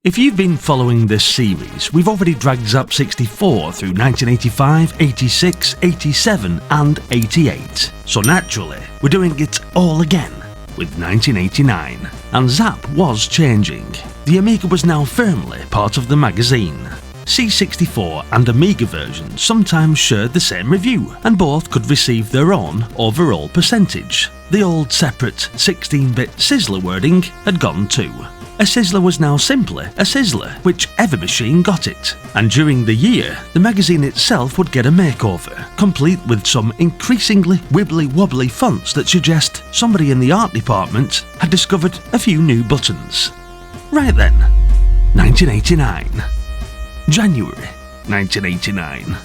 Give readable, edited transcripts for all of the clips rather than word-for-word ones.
If you've been following this series, we've already dragged Zzap 64 through 1985, 86, 87 and 88. So naturally, we're doing it all again with 1989. And Zzap was changing. The Amiga was now firmly part of the magazine. C64 and Amiga versions sometimes shared the same review, and both could receive their own overall percentage. The old separate 16-bit Sizzler wording had gone too. A Sizzler was now simply a Sizzler, whichever machine got it. And during the year, the magazine itself would get a makeover, complete with some increasingly wibbly-wobbly fonts that suggest somebody in the art department had discovered a few new buttons. Right then, 1989. January 1989.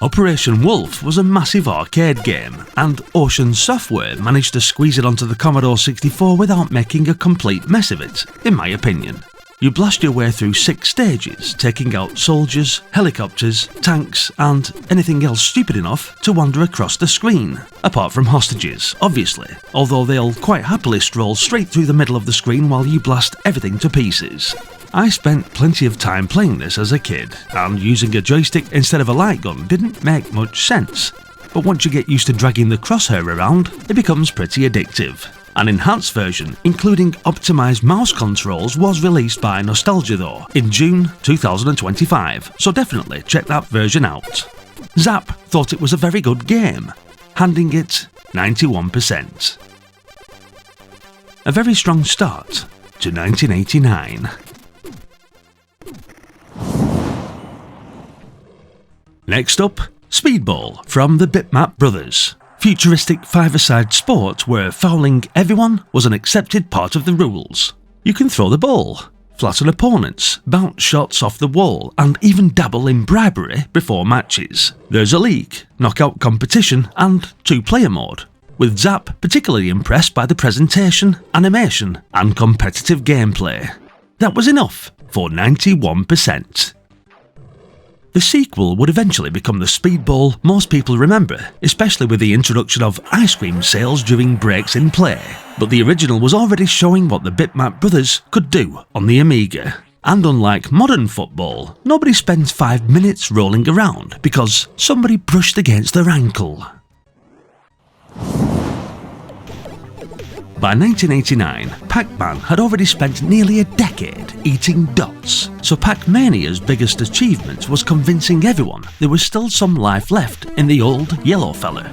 Operation Wolf was a massive arcade game, and Ocean Software managed to squeeze it onto the Commodore 64 without making a complete mess of it, in my opinion. You blast your way through 6 stages, taking out soldiers, helicopters, tanks, and anything else stupid enough to wander across the screen. Apart from hostages, obviously, although they'll quite happily stroll straight through the middle of the screen while you blast everything to pieces. I spent plenty of time playing this as a kid, and using a joystick instead of a light gun didn't make much sense. But once you get used to dragging the crosshair around, it becomes pretty addictive. An enhanced version, including optimised mouse controls, was released by Nostalgia though, in June 2025, so definitely check that version out. Zzap thought it was a very good game, handing it 91%. A very strong start to 1989. Next up, Speedball from the Bitmap Brothers. Futuristic five-a-side sport where fouling everyone was an accepted part of the rules. You can throw the ball, flatten opponents, bounce shots off the wall, and even dabble in bribery before matches. There's a league, knockout competition, and 2-player mode, with Zzap particularly impressed by the presentation, animation, and competitive gameplay. That was enough for 91%. The sequel would eventually become the Speedball most people remember, especially with the introduction of ice cream sales during breaks in play. But the original was already showing what the Bitmap Brothers could do on the Amiga. And unlike modern football, nobody spends 5 minutes rolling around because somebody brushed against their ankle. By 1989, Pac-Man had already spent nearly a decade eating dots, so Pac-Mania's biggest achievement was convincing everyone there was still some life left in the old yellow fella.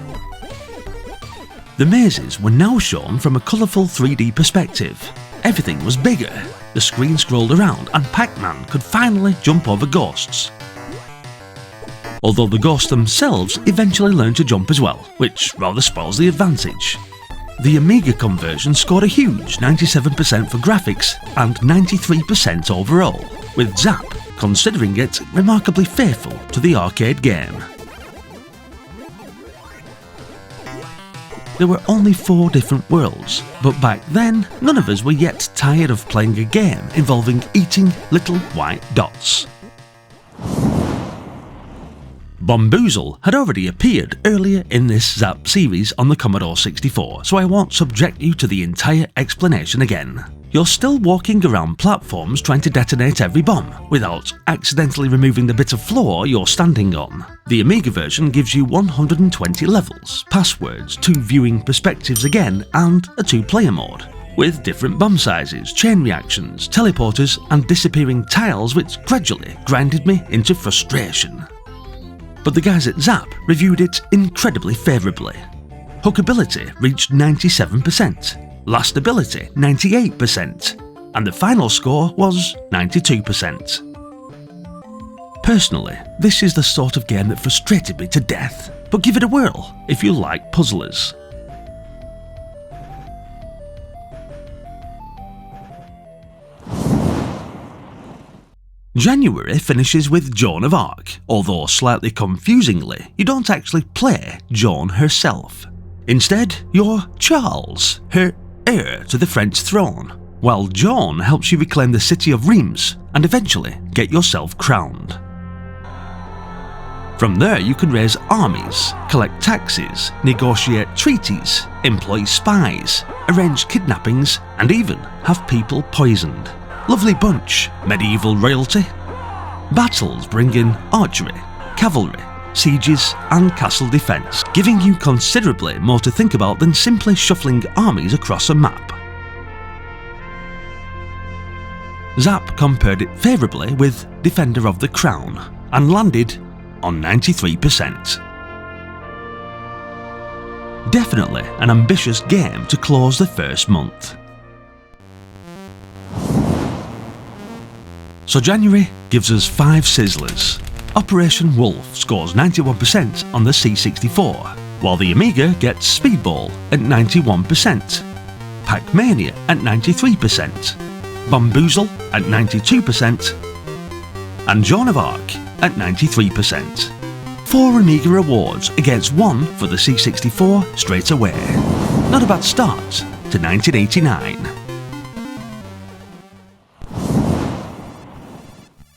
The mazes were now shown from a colourful 3D perspective. Everything was bigger, the screen scrolled around, and Pac-Man could finally jump over ghosts. Although the ghosts themselves eventually learned to jump as well, which rather spoils the advantage. The Amiga conversion scored a huge 97% for graphics and 93% overall, with Zzap considering it remarkably faithful to the arcade game. There were only 4 different worlds, but back then none of us were yet tired of playing a game involving eating little white dots. Bombuzal had already appeared earlier in this Zzap series on the Commodore 64, so I won't subject you to the entire explanation again. You're still walking around platforms trying to detonate every bomb, without accidentally removing the bit of floor you're standing on. The Amiga version gives you 120 levels, passwords, 2 viewing perspectives again, and a 2-player mode, with different bomb sizes, chain reactions, teleporters, and disappearing tiles which gradually grinded me into frustration. But the guys at Zzap reviewed it incredibly favourably. Hookability reached 97%, lastability 98%, and the final score was 92%. Personally, this is the sort of game that frustrated me to death, but give it a whirl if you like puzzlers. January finishes with Joan of Arc, although slightly confusingly, you don't actually play Joan herself. Instead, you're Charles, her heir to the French throne, while Joan helps you reclaim the city of Reims and eventually get yourself crowned. From there you can raise armies, collect taxes, negotiate treaties, employ spies, arrange kidnappings, and even have people poisoned. Lovely bunch, medieval royalty. Battles bring in archery, cavalry, sieges and castle defence, giving you considerably more to think about than simply shuffling armies across a map. Zzap compared it favourably with Defender of the Crown and landed on 93%. Definitely an ambitious game to close the first month. So January gives us 5 Sizzlers. Operation Wolf scores 91% on the C64, while the Amiga gets Speedball at 91%, Pac-Mania at 93%, Bombuzal at 92%, and Joan of Arc at 93%. 4 Amiga awards against 1 for the C64 straight away. Not a bad start to 1989.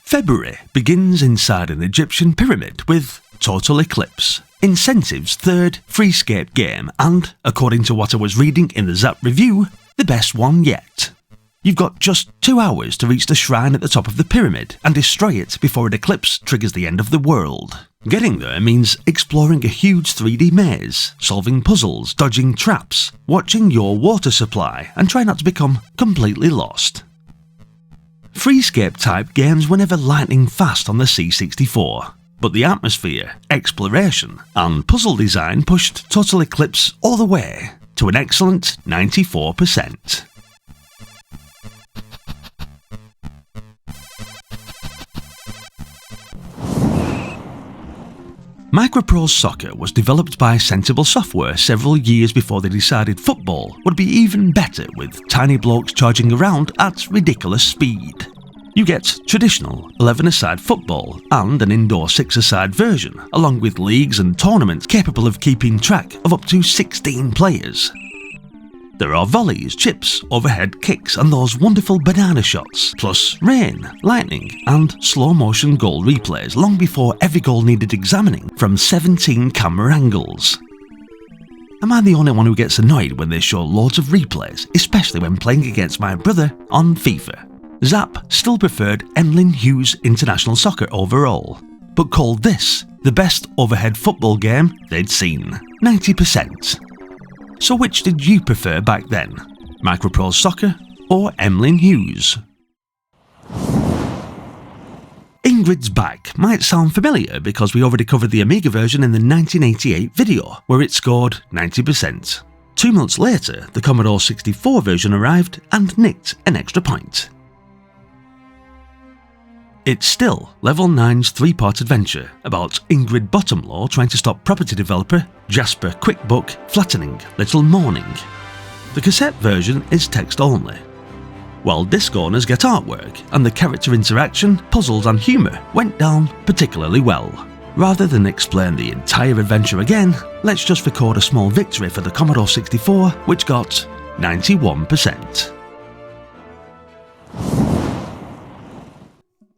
February begins inside an Egyptian pyramid with Total Eclipse, Incentive's 3rd Freescape game and, according to what I was reading in the Zzap review, the best one yet. You've got just 2 hours to reach the shrine at the top of the pyramid and destroy it before an eclipse triggers the end of the world. Getting there means exploring a huge 3D maze, solving puzzles, dodging traps, watching your water supply and try not to become completely lost. Freescape type games were never lightning fast on the C64, but the atmosphere, exploration and puzzle design pushed Total Eclipse all the way to an excellent 94%. MicroProse Soccer was developed by Sensible Software several years before they decided football would be even better with tiny blokes charging around at ridiculous speed. You get traditional 11-a-side football and an indoor 6-a-side version, along with leagues and tournaments capable of keeping track of up to 16 players. There are volleys, chips, overhead kicks and those wonderful banana shots, plus rain, lightning and slow-motion goal replays long before every goal needed examining from 17 camera angles. Am I the only one who gets annoyed when they show loads of replays, especially when playing against my brother on FIFA? Zzap still preferred Emlyn Hughes International Soccer overall, but called this the best overhead football game they'd seen, 90%. So which did you prefer back then, MicroProse Soccer or Emlyn Hughes? Ingrid's Back might sound familiar because we already covered the Amiga version in the 1988 video, where it scored 90%. 2 months later, the Commodore 64 version arrived and nicked an extra point. It's still Level 9's 3-part adventure about Ingrid Bottomlaw trying to stop property developer Jasper Quickbook flattening Little Morning. The cassette version is text only, while disc owners get artwork and the character interaction, puzzles and humour went down particularly well. Rather than explain the entire adventure again, let's just record a small victory for the Commodore 64, which got 91%.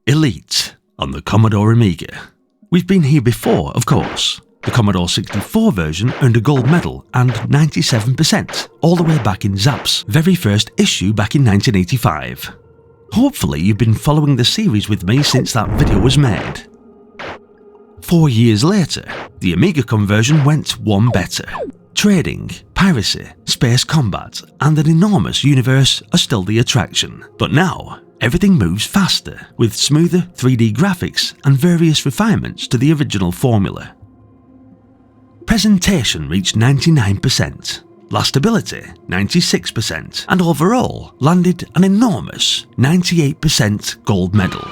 Elite on the Commodore Amiga. We've been here before, of course. The Commodore 64 version earned a gold medal and 97% all the way back in Zzap's very first issue back in 1985. Hopefully you've been following the series with me since that video was made. 4 years later, the Amiga conversion went one better. Trading, piracy, space combat and an enormous universe are still the attraction, but now everything moves faster, with smoother 3D graphics and various refinements to the original formula. Presentation reached 99%, lastability 96%, and overall landed an enormous 98% gold medal.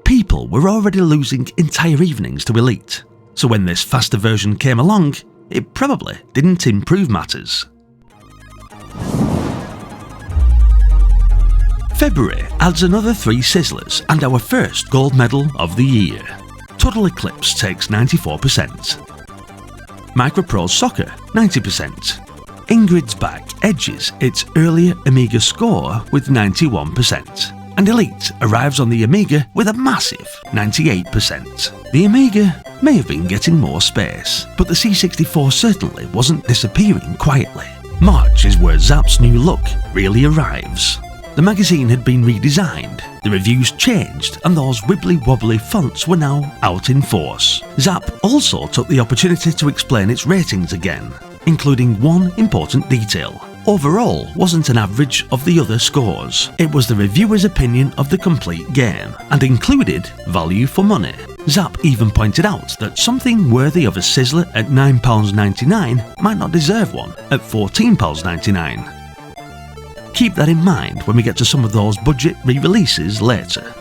People were already losing entire evenings to Elite, so when this faster version came along, it probably didn't improve matters. February adds another 3 Sizzlers and our first gold medal of the year. Total Eclipse takes 94%. MicroProse Soccer 90%. Ingrid's Back edges its earlier Amiga score with 91%. and Elite arrives on the Amiga with a massive 98%. The Amiga may have been getting more space, but the C64 certainly wasn't disappearing quietly. March is where Zzap's new look really arrives. The magazine had been redesigned, the reviews changed, and those wibbly-wobbly fonts were now out in force. Zzap also took the opportunity to explain its ratings again, including one important detail. Overall wasn't an average of the other scores. It was the reviewer's opinion of the complete game, and included value for money. Zzap even pointed out that something worthy of a Sizzler at £9.99 might not deserve one at £14.99. Keep that in mind when we get to some of those budget re-releases later.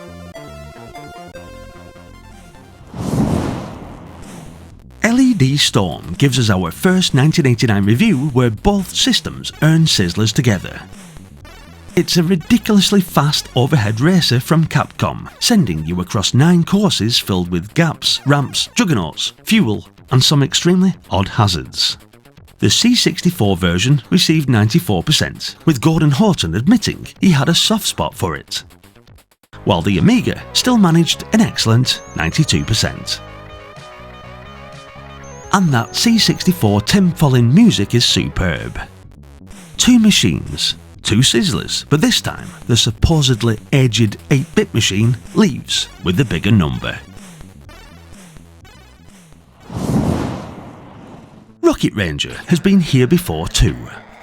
LED Storm gives us our first 1989 review where both systems earn Sizzlers together. It's a ridiculously fast overhead racer from Capcom, sending you across 9 courses filled with gaps, ramps, juggernauts, fuel, and some extremely odd hazards. The C64 version received 94%, with Gordon Horton admitting he had a soft spot for it, while the Amiga still managed an excellent 92%. And that C64 Tim Follin music is superb. 2 machines, 2 Sizzlers, but this time the supposedly aged 8-bit machine leaves with the bigger number. Rocket Ranger has been here before too.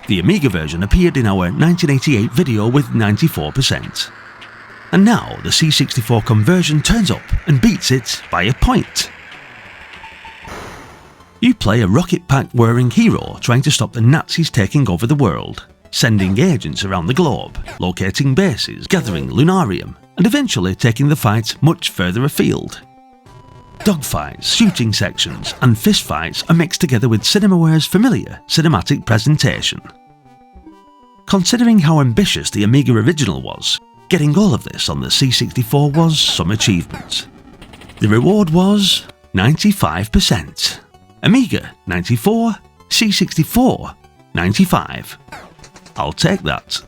The Amiga version appeared in our 1988 video with 94%. And now the C64 conversion turns up and beats it by a point. You play a rocket pack wearing hero trying to stop the Nazis taking over the world, sending agents around the globe, locating bases, gathering lunarium, and eventually taking the fight much further afield. Dogfights, shooting sections, and fistfights are mixed together with Cinemaware's familiar cinematic presentation. Considering how ambitious the Amiga original was, getting all of this on the C64 was some achievement. The reward was 95%. Amiga 94, C64 95. I'll take that.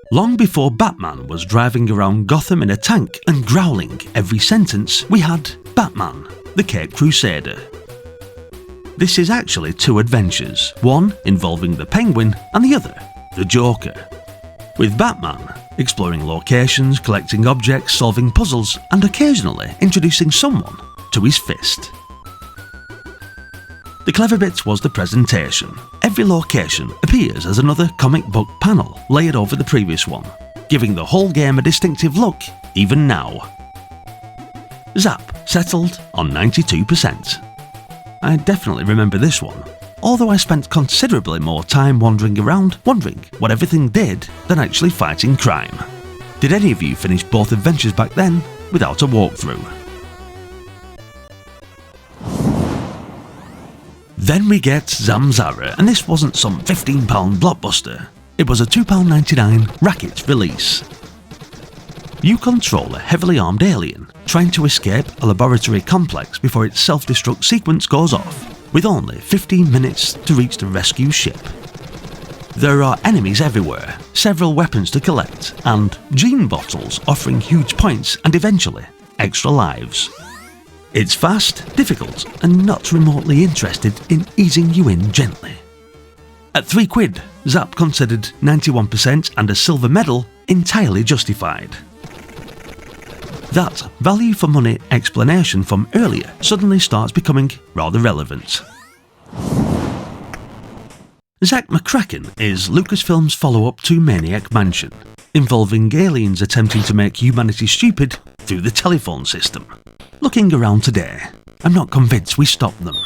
Long before Batman was driving around Gotham in a tank and growling every sentence, we had Batman, the Cape Crusader. This is actually 2 adventures, one involving the Penguin and the other, the Joker. With Batman exploring locations, collecting objects, solving puzzles, and occasionally introducing someone to his fist. The clever bit was the presentation. Every location appears as another comic book panel layered over the previous one, giving the whole game a distinctive look even now. Zzap settled on 92%. I definitely remember this one, although I spent considerably more time wandering around, wondering what everything did than actually fighting crime. Did any of you finish both adventures back then without a walkthrough? Then we get Zamzara, and this wasn't some £15 blockbuster. It was a £2.99 racket release. You control a heavily armed alien trying to escape a laboratory complex before its self-destruct sequence goes off, with only 15 minutes to reach the rescue ship. There are enemies everywhere, several weapons to collect, and gene bottles offering huge points and eventually extra lives. It's fast, difficult, and not remotely interested in easing you in gently. At £3, Zzap considered 91% and a silver medal entirely justified. That value for money explanation from earlier suddenly starts becoming rather relevant. McKracken is Lucasfilm's follow-up to Maniac Mansion, involving aliens attempting to make humanity stupid through the telephone system. Looking around today, I'm not convinced we stopped them.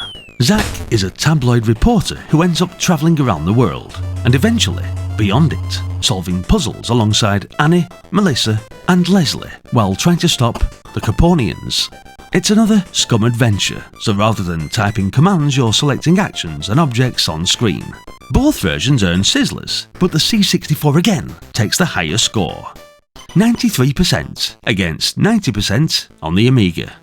Zack is a tabloid reporter who ends up travelling around the world, and eventually beyond it, solving puzzles alongside Annie, Melissa and Leslie while trying to stop the Caponians. It's another scum adventure, so rather than typing commands you're selecting actions and objects on screen. Both versions earn Sizzlers, but the C64 again takes the higher score. 93% against 90% on the Amiga.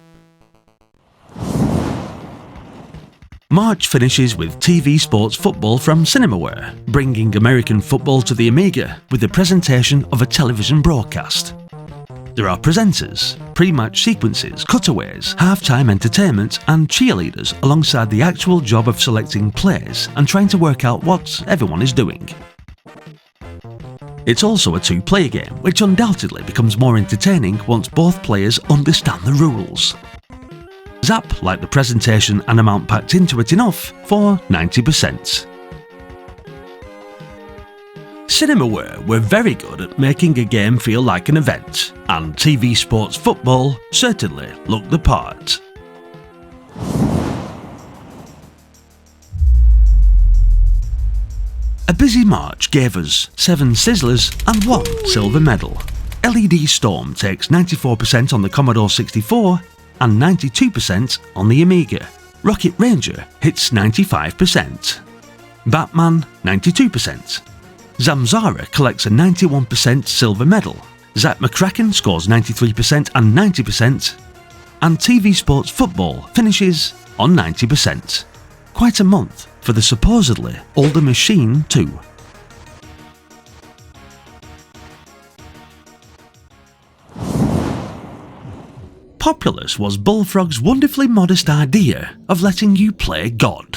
March finishes with TV sports football from Cinemaware, bringing American football to the Amiga with the presentation of a television broadcast. There are presenters, pre-match sequences, cutaways, half-time entertainment and cheerleaders alongside the actual job of selecting plays and trying to work out what everyone is doing. It's also a two-player game, which undoubtedly becomes more entertaining once both players understand the rules. Zzap liked the presentation and amount packed into it enough for 90%. Cinemaware were very good at making a game feel like an event, and TV sports football certainly looked the part. A busy March gave us 7 Sizzlers and 1 Silver Medal. LED Storm takes 94% on the Commodore 64 and 92% on the Amiga. Rocket Ranger hits 95%. Batman 92%. Zamzara collects a 91% Silver Medal. Zzap McKracken scores 93% and 90%. And TV Sports Football finishes on 90%. Quite a month for the supposedly older machine too. Populous was Bullfrog's wonderfully modest idea of letting you play God.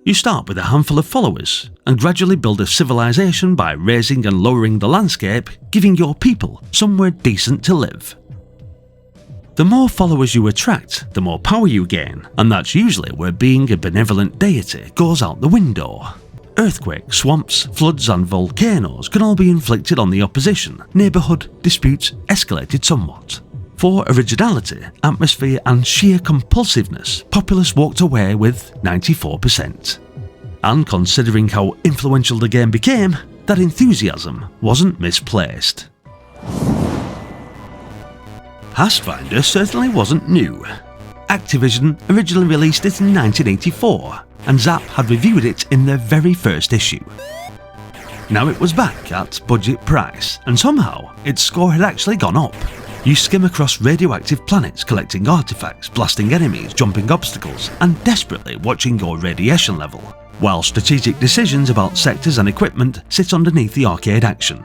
You start with a handful of followers and gradually build a civilization by raising and lowering the landscape, giving your people somewhere decent to live. The more followers you attract, the more power you gain, and that's usually where being a benevolent deity goes out the window. Earthquakes, swamps, floods and volcanoes can all be inflicted on the opposition. Neighbourhood disputes escalated somewhat. For originality, atmosphere and sheer compulsiveness, Populous walked away with 94%. And considering how influential the game became, that enthusiasm wasn't misplaced. Pathfinder certainly wasn't new. Activision originally released it in 1984, and Zzap had reviewed it in their very first issue. Now it was back at budget price, and somehow its score had actually gone up. You skim across radioactive planets collecting artifacts, blasting enemies, jumping obstacles, and desperately watching your radiation level, while strategic decisions about sectors and equipment sit underneath the arcade action.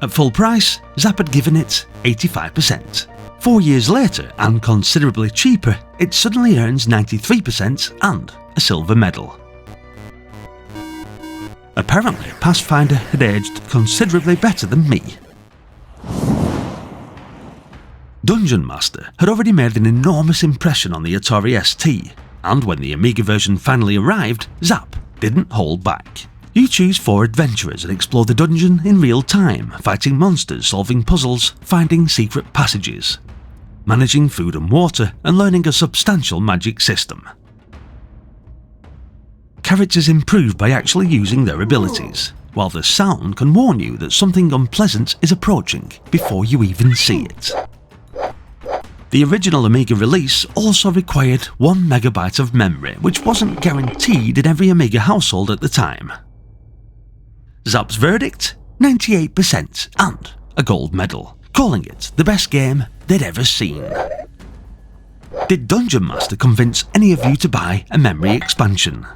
At full price, Zzap had given it 85%. 4 years later, and considerably cheaper, it suddenly earns 93% and a silver medal. Apparently, Pathfinder had aged considerably better than me. Dungeon Master had already made an enormous impression on the Atari ST, and when the Amiga version finally arrived, Zzap didn't hold back. You choose 4 adventurers and explore the dungeon in real time, fighting monsters, solving puzzles, finding secret passages, managing food and water, and learning a substantial magic system. Characters improve by actually using their abilities, while the sound can warn you that something unpleasant is approaching before you even see it. The original Amiga release also required 1 MB of memory, which wasn't guaranteed in every Amiga household at the time. Zzap's verdict? 98% and a gold medal, calling it the best game they'd ever seen. Did Dungeon Master convince any of you to buy a memory expansion?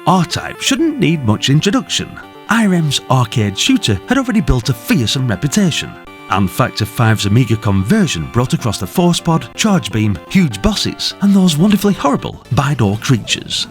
R-Type shouldn't need much introduction. IRM's arcade shooter had already built a fearsome reputation, and Factor 5's Amiga conversion brought across the force pod, charge beam, huge bosses, and those wonderfully horrible by-door creatures.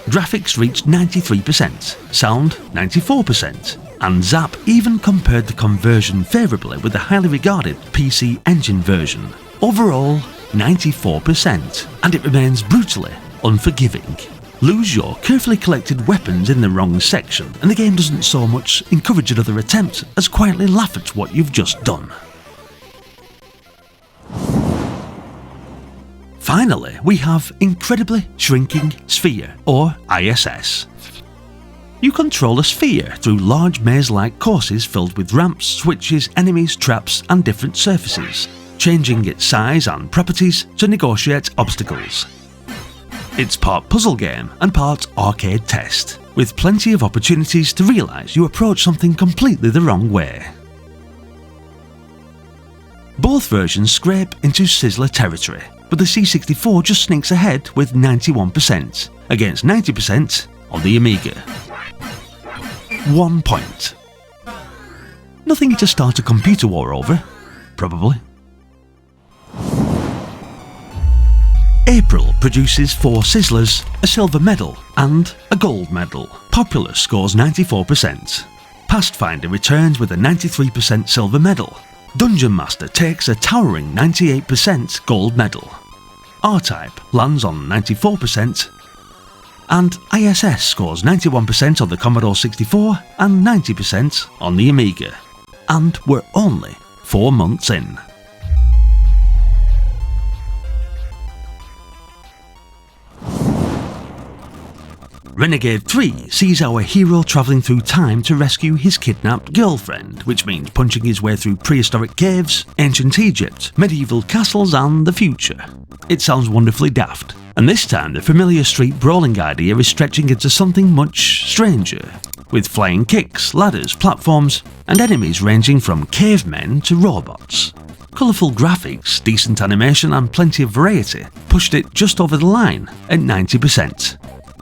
Graphics reached 93%, sound 94%, and Zzap even compared the conversion favourably with the highly regarded PC Engine version. Overall, 94%, and it remains brutally unforgiving. Lose your carefully collected weapons in the wrong section, and the game doesn't so much encourage another attempt as quietly laugh at what you've just done. Finally, we have Incredibly Shrinking Sphere, or ISS. You control a sphere through large maze-like courses filled with ramps, switches, enemies, traps, and different surfaces, changing its size and properties to negotiate obstacles. It's part puzzle game and part arcade test, with plenty of opportunities to realise you approach something completely the wrong way. Both versions scrape into Sizzler territory, but the C64 just sneaks ahead with 91% against 90% on the Amiga. 1 point. Nothing to start a computer war over, probably. April produces 4 Sizzlers, a silver medal and a gold medal. Populous scores 94%. Pathfinder returns with a 93% silver medal. Dungeon Master takes a towering 98% gold medal. R-Type lands on 94%. And ISS scores 91% on the Commodore 64 and 90% on the Amiga. And we're only 4 months in. Renegade 3 sees our hero travelling through time to rescue his kidnapped girlfriend, which means punching his way through prehistoric caves, ancient Egypt, medieval castles and the future. It sounds wonderfully daft, and this time the familiar street brawling idea is stretching into something much stranger, with flying kicks, ladders, platforms, and enemies ranging from cavemen to robots. Colourful graphics, decent animation and plenty of variety pushed it just over the line at 90%.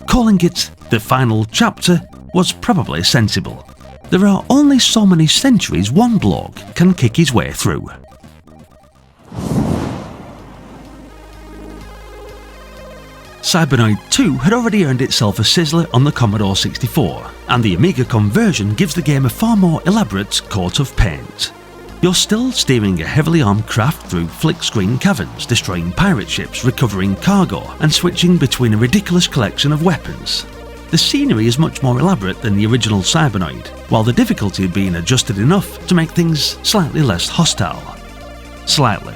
Calling it the final chapter was probably sensible. There are only so many centuries one bloke can kick his way through. Cybernoid 2 had already earned itself a Sizzler on the Commodore 64, and the Amiga conversion gives the game a far more elaborate coat of paint. You're still steering a heavily armed craft through flick-screen caverns, destroying pirate ships, recovering cargo, and switching between a ridiculous collection of weapons. The scenery is much more elaborate than the original Cybernoid, while the difficulty had been adjusted enough to make things slightly less hostile. Slightly.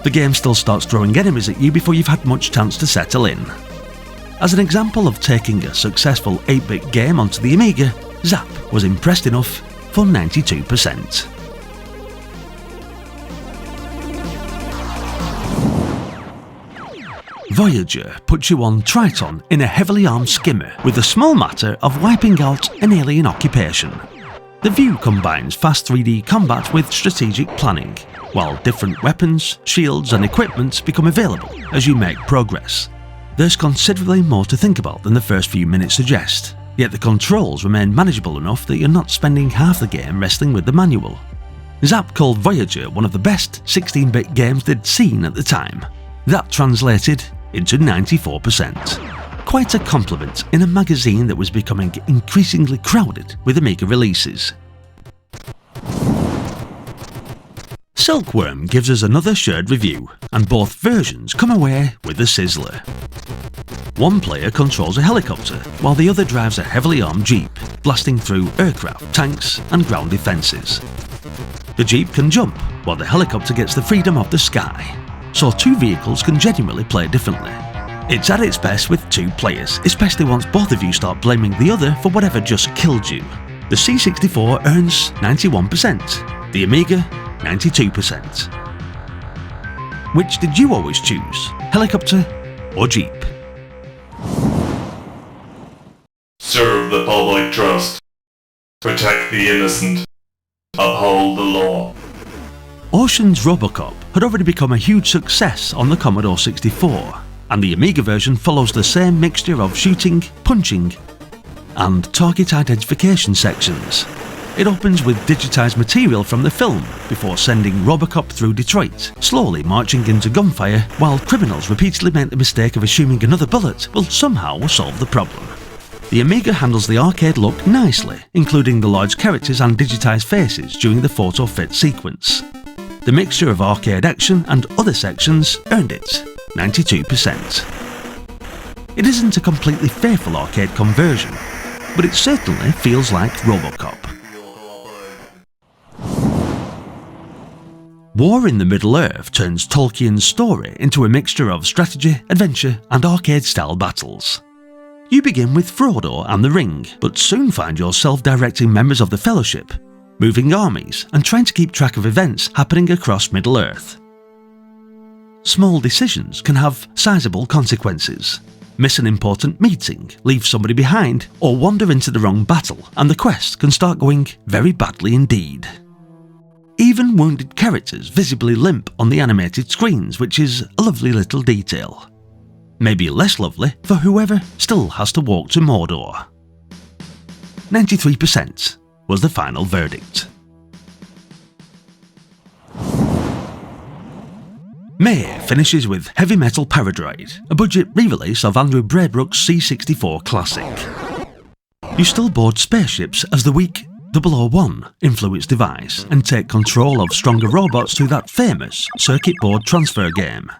The game still starts throwing enemies at you before you've had much chance to settle in. As an example of taking a successful 8-bit game onto the Amiga, Zzap was impressed enough for 92%. Voyager puts you on Triton in a heavily armed skimmer with the small matter of wiping out an alien occupation. The view combines fast 3D combat with strategic planning, while different weapons, shields and equipment become available as you make progress. There's considerably more to think about than the first few minutes suggest, yet the controls remain manageable enough that you're not spending half the game wrestling with the manual. Zzap called Voyager one of the best 16-bit games they'd seen at the time. That translated into 94%. Quite a compliment in a magazine that was becoming increasingly crowded with Amiga releases. Silkworm gives us another shared review, and both versions come away with a Sizzler. One player controls a helicopter, while the other drives a heavily armed jeep, blasting through aircraft, tanks and ground defences. The jeep can jump, while the helicopter gets the freedom of the sky. So 2 vehicles can genuinely play differently. It's at its best with 2 players, especially once both of you start blaming the other for whatever just killed you. The C64 earns 91%, the Amiga 92%. Which did you always choose, helicopter or jeep? Serve the public trust. Protect the innocent. Uphold the law. Ocean's RoboCop had already become a huge success on the Commodore 64, and the Amiga version follows the same mixture of shooting, punching, and target identification sections. It opens with digitised material from the film before sending RoboCop through Detroit, slowly marching into gunfire while criminals repeatedly make the mistake of assuming another bullet will somehow solve the problem. The Amiga handles the arcade look nicely, including the large characters and digitised faces during the photo fit sequence. The mixture of arcade action and other sections earned it 92%. It isn't a completely faithful arcade conversion, but it certainly feels like RoboCop. War in the Middle-earth turns Tolkien's story into a mixture of strategy, adventure and arcade-style battles. You begin with Frodo and the Ring, but soon find yourself directing members of the Fellowship, moving armies and trying to keep track of events happening across Middle-earth. Small decisions can have sizable consequences. Miss an important meeting, leave somebody behind, or wander into the wrong battle, and the quest can start going very badly indeed. even wounded characters visibly limp on the animated screens, which is a lovely little detail. Maybe less lovely for whoever still has to walk to Mordor. 93% was the final verdict. May finishes with Heavy Metal Paradroid, a budget re-release of Andrew Braybrook's C64 classic. You still board spaceships as the weak 001 influence device and take control of stronger robots through that famous circuit board transfer game.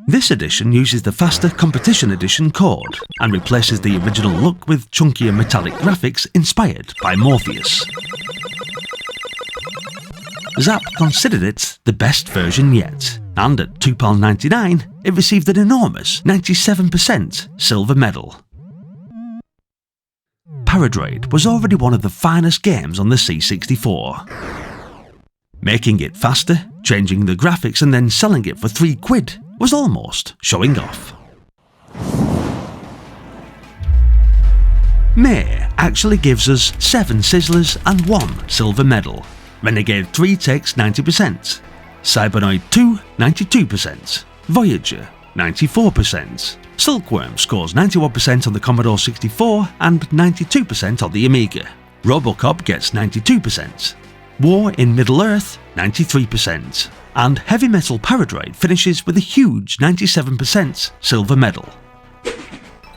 This edition uses the faster Competition Edition code and replaces the original look with chunkier metallic graphics inspired by Morpheus. Zzap considered it the best version yet, and at £2.99 it received an enormous 97% silver medal. Paradroid was already one of the finest games on the C64. Making it faster, changing the graphics and then selling it for £3 was almost showing off. May actually gives us 7 Sizzlers and 1 silver medal. Renegade 3 takes 90%, Cybernoid 2 92%, Voyager 94%, Silkworm scores 91% on the Commodore 64 and 92% on the Amiga, RoboCop gets 92%, War in Middle-earth 93%, and Heavy Metal Paradroid finishes with a huge 97% silver medal.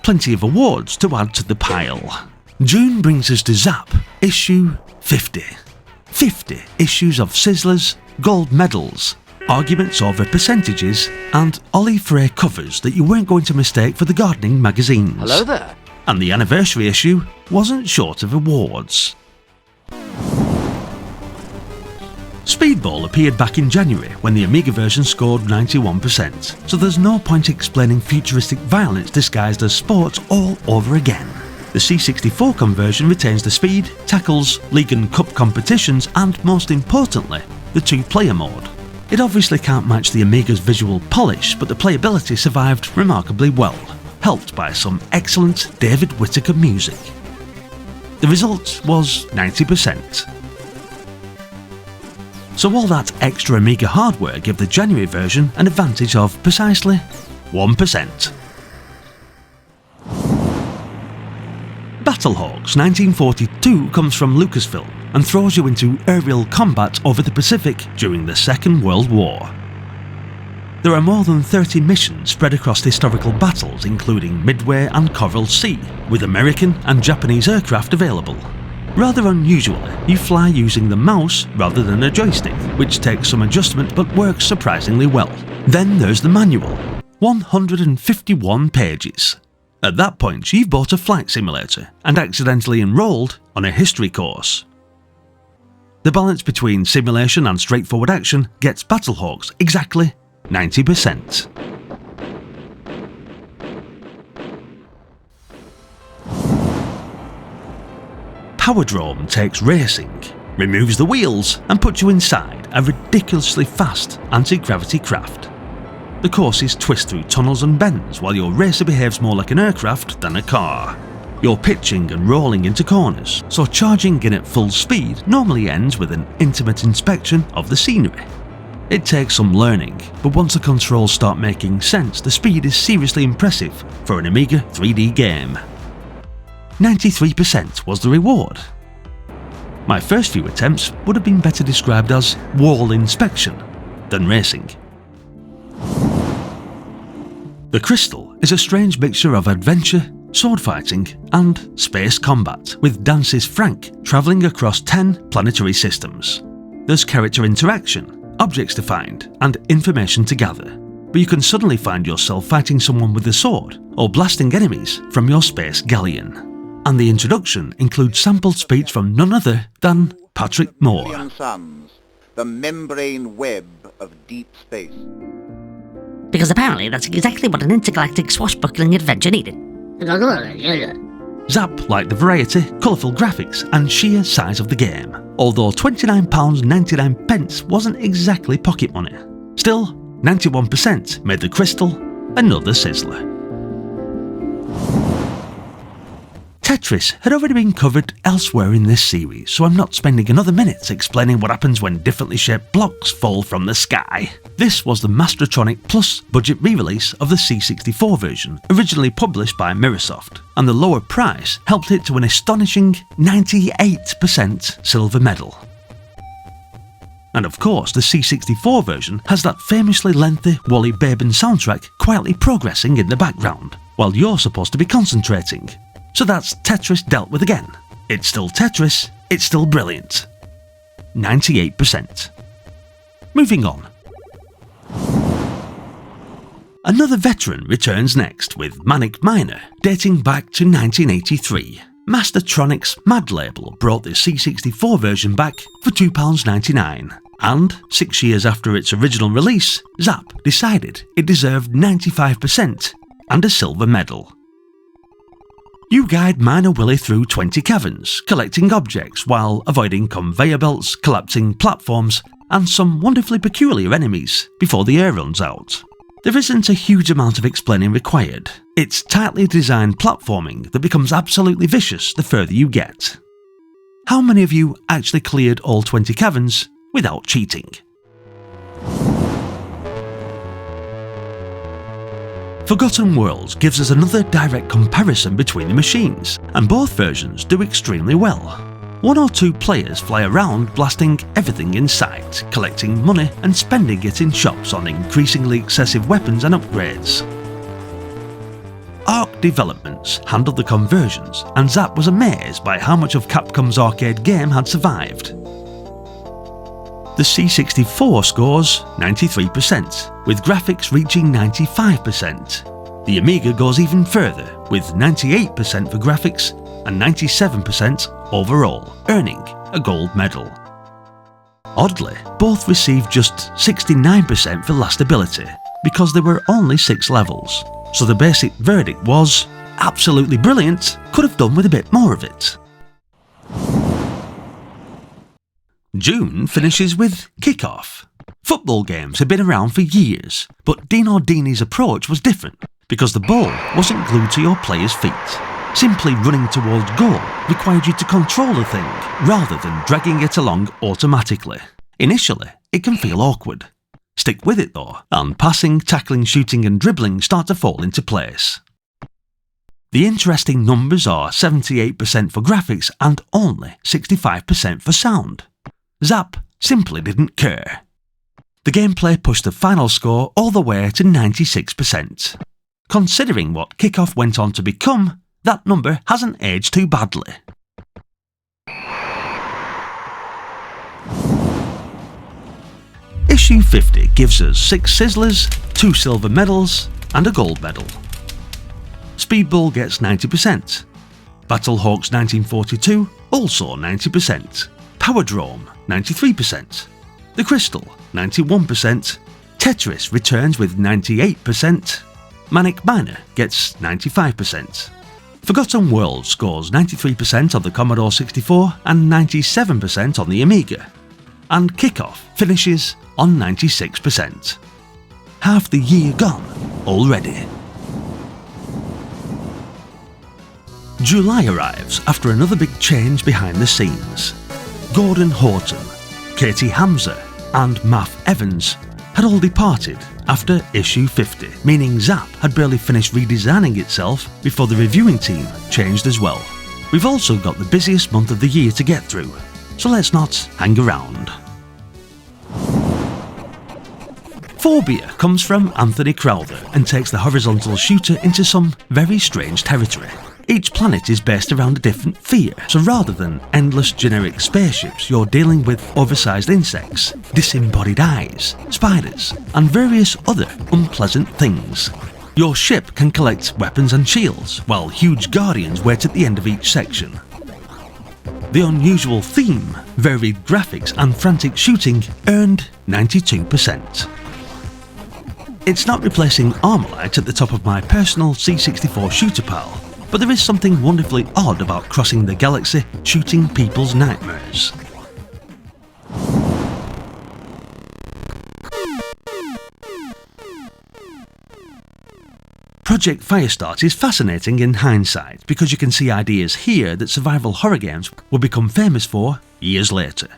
Plenty of awards to add to the pile. June brings us to Zzap, issue 50. 50 issues of Sizzlers, gold medals, arguments over percentages, and Ollie Frey covers that you weren't going to mistake for the gardening magazines. Hello there. And the anniversary issue wasn't short of awards. Speedball appeared back in January when the Amiga version scored 91%, so there's no point explaining futuristic violence disguised as sport all over again. The C64 conversion retains the speed, tackles, league and cup competitions, and most importantly, the 2-player mode. It obviously can't match the Amiga's visual polish, but the playability survived remarkably well, helped by some excellent David Whittaker music. The result was 90%. So all that extra Amiga hardware gave the January version an advantage of precisely 1%. Battlehawks 1942 comes from Lucasfilm and throws you into aerial combat over the Pacific during the Second World War. There are more than 30 missions spread across historical battles including Midway and Coral Sea, with American and Japanese aircraft available. Rather unusually, you fly using the mouse rather than a joystick, which takes some adjustment but works surprisingly well. Then there's the manual, 151 pages. At that point, you've bought a flight simulator and accidentally enrolled on a history course. The balance between simulation and straightforward action gets Battlehawks exactly 90%. Powerdrome takes racing, removes the wheels and puts you inside a ridiculously fast anti-gravity craft. The courses twist through tunnels and bends while your racer behaves more like an aircraft than a car. You're pitching and rolling into corners, so charging in at full speed normally ends with an intimate inspection of the scenery. It takes some learning, but once the controls start making sense, the speed is seriously impressive for an Amiga 3D game. 93% was the reward. My first few attempts would have been better described as wall inspection than racing. The Crystal is a strange mixture of adventure, sword fighting, and space combat, with Dance's Frank travelling across 10 planetary systems. There's character interaction, objects to find, and information to gather, but you can suddenly find yourself fighting someone with a sword or blasting enemies from your space galleon. And the introduction includes sampled speech from none other than Patrick Moore. Suns, the membrane web of deep space. Because apparently that's exactly what an intergalactic swashbuckling adventure needed. Zzap liked the variety, colourful graphics and sheer size of the game, although £29.99 wasn't exactly pocket money. Still, 91% made the Crystal another sizzler. Tetris had already been covered elsewhere in this series, so I'm not spending another minute explaining what happens when differently shaped blocks fall from the sky. This was the Mastertronic Plus budget re-release of the C64 version, originally published by Microsoft, and the lower price helped it to an astonishing 98% silver medal. And of course, the C64 version has that famously lengthy Wally Baben soundtrack quietly progressing in the background, while you're supposed to be concentrating. So that's Tetris dealt with again. It's still Tetris, it's still brilliant. 98%. Moving on. Another veteran returns next with Manic Miner, dating back to 1983. Mastertronic's Mad label brought the C64 version back for £2.99. And 6 years after its original release, Zzap decided it deserved 95% and a silver medal. You guide Miner Willy through 20 caverns, collecting objects while avoiding conveyor belts, collapsing platforms, and some wonderfully peculiar enemies before the air runs out. There isn't a huge amount of explaining required. It's tightly designed platforming that becomes absolutely vicious the further you get. How many of you actually cleared all 20 caverns without cheating? Forgotten Worlds gives us another direct comparison between the machines, and both versions do extremely well. 1 or 2 players fly around blasting everything in sight, collecting money and spending it in shops on increasingly excessive weapons and upgrades. Arc Developments handled the conversions, and Zzap was amazed by how much of Capcom's arcade game had survived. The C64 scores 93%, with graphics reaching 95%. The Amiga goes even further, with 98% for graphics and 97% overall, earning a gold medal. Oddly, both received just 69% for last ability, because there were only 6 levels, so the basic verdict was absolutely brilliant, could have done with a bit more of it. June finishes with Kickoff. Football games had been around for years, but Dino Dini's approach was different, because the ball wasn't glued to your player's feet. Simply running towards goal required you to control the thing, rather than dragging it along automatically. Initially, it can feel awkward. Stick with it though, and passing, tackling, shooting and dribbling start to fall into place. The interesting numbers are 78% for graphics and only 65% for sound. Zzap simply didn't care. The gameplay pushed the final score all the way to 96%. Considering what Kickoff went on to become, that number hasn't aged too badly. Issue 50 gives us 6 Sizzlers, 2 silver medals and a gold medal. Speedball gets 90%. Battlehawks 1942 also 90%. Paradroid 93%. The Crystal 91%. Tetris returns with 98%. Manic Miner gets 95%. Forgotten Worlds scores 93% on the Commodore 64 and 97% on the Amiga. And Kickoff finishes on 96%. Half the year gone already. July arrives after another big change behind the scenes. Gordon Horton, Katie Hamza and Math Evans had all departed after issue 50, meaning Zzap had barely finished redesigning itself before the reviewing team changed as well. We've also got the busiest month of the year to get through, so let's not hang around. Phobia comes from Anthony Crowther and takes the horizontal shooter into some very strange territory. Each planet is based around a different fear, so rather than endless generic spaceships, you're dealing with oversized insects, disembodied eyes, spiders, and various other unpleasant things. Your ship can collect weapons and shields, while huge guardians wait at the end of each section. The unusual theme, varied graphics and frantic shooting earned 92%. It's not replacing Armalite at the top of my personal C64 shooter pile, but there is something wonderfully odd about crossing the galaxy, shooting people's nightmares. Project Firestart is fascinating in hindsight because you can see ideas here that survival horror games would become famous for years later.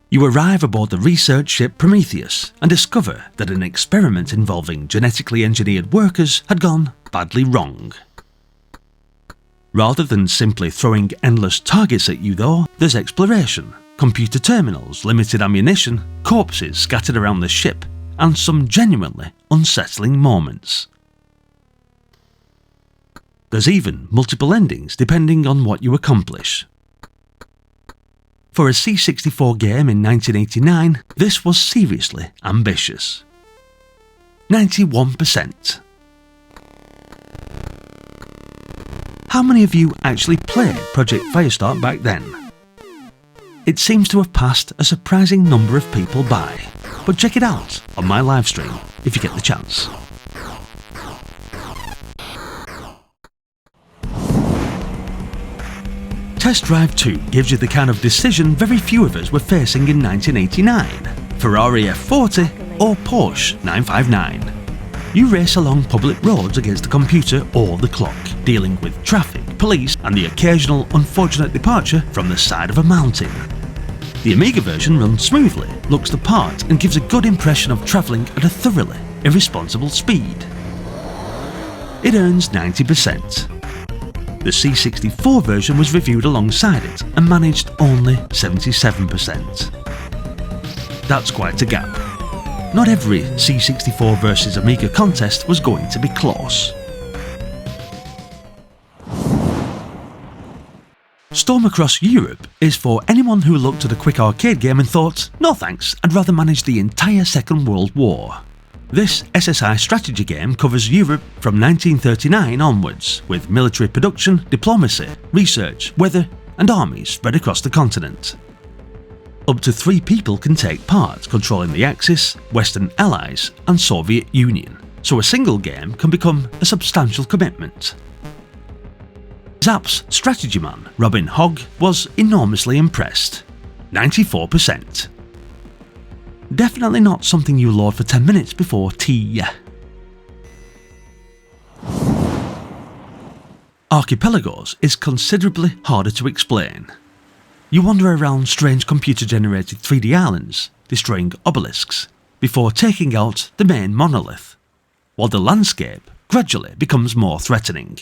You arrive aboard the research ship Prometheus and discover that an experiment involving genetically engineered workers had gone badly wrong. Rather than simply throwing endless targets at you though, there's exploration, computer terminals, limited ammunition, corpses scattered around the ship, and some genuinely unsettling moments. There's even multiple endings depending on what you accomplish. For a C64 game in 1989, this was seriously ambitious. 91%. How many of you actually played Project Firestart back then? It seems to have passed a surprising number of people by, but check it out on my livestream if you get the chance. Test Drive 2 gives you the kind of decision very few of us were facing in 1989, Ferrari F40 or Porsche 959. You race along public roads against the computer or the clock, dealing with traffic, police and the occasional unfortunate departure from the side of a mountain. The Amiga version runs smoothly, looks the part and gives a good impression of travelling at a thoroughly irresponsible speed. It earns 90%. The C64 version was reviewed alongside it and managed only 77%. That's quite a gap. Not every C64 versus Amiga contest was going to be close. Storm Across Europe is for anyone who looked at a quick arcade game and thought, no thanks, I'd rather manage the entire Second World War. This SSI strategy game covers Europe from 1939 onwards, with military production, diplomacy, research, weather and armies spread across the continent. Up to 3 people can take part, controlling the Axis, Western Allies and Soviet Union, so a single game can become a substantial commitment. Zzap's strategy man, Robin Hogg, was enormously impressed. 94%. Definitely not something you load for 10 minutes before tea. Archipelagos is considerably harder to explain. You wander around strange computer-generated 3D islands, destroying obelisks, before taking out the main monolith, while the landscape gradually becomes more threatening.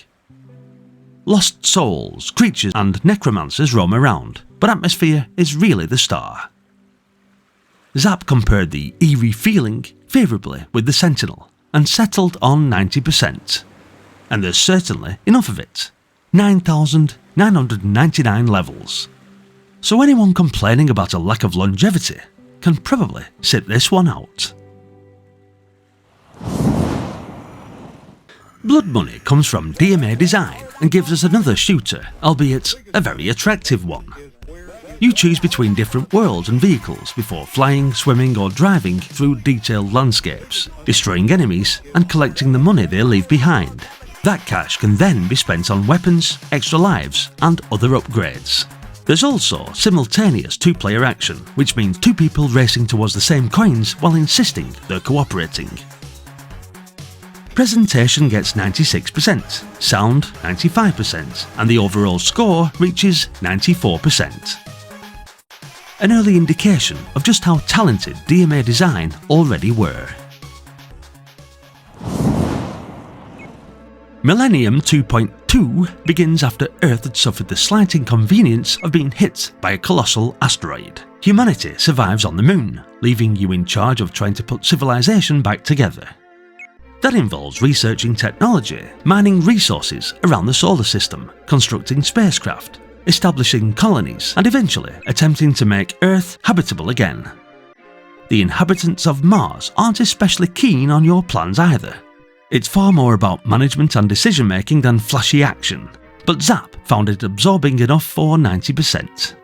Lost souls, creatures and necromancers roam around, but atmosphere is really the star. Zzap compared the eerie feeling favourably with the Sentinel and settled on 90%. And there's certainly enough of it. 9,999 levels. So anyone complaining about a lack of longevity can probably sit this one out. Blood Money comes from DMA Design and gives us another shooter, albeit a very attractive one. You choose between different worlds and vehicles before flying, swimming or driving through detailed landscapes, destroying enemies and collecting the money they leave behind. That cash can then be spent on weapons, extra lives and other upgrades. There's also simultaneous 2-player action, which means 2 people racing towards the same coins while insisting they're cooperating. Presentation gets 96%, sound 95% and the overall score reaches 94%. An early indication of just how talented DMA Design already were. Millennium 2.2 begins after Earth had suffered the slight inconvenience of being hit by a colossal asteroid. Humanity survives on the Moon, leaving you in charge of trying to put civilization back together. That involves researching technology, mining resources around the solar system, constructing spacecraft, establishing colonies, and eventually attempting to make Earth habitable again. The inhabitants of Mars aren't especially keen on your plans either. It's far more about management and decision making than flashy action, but Zzap found it absorbing enough for 90%.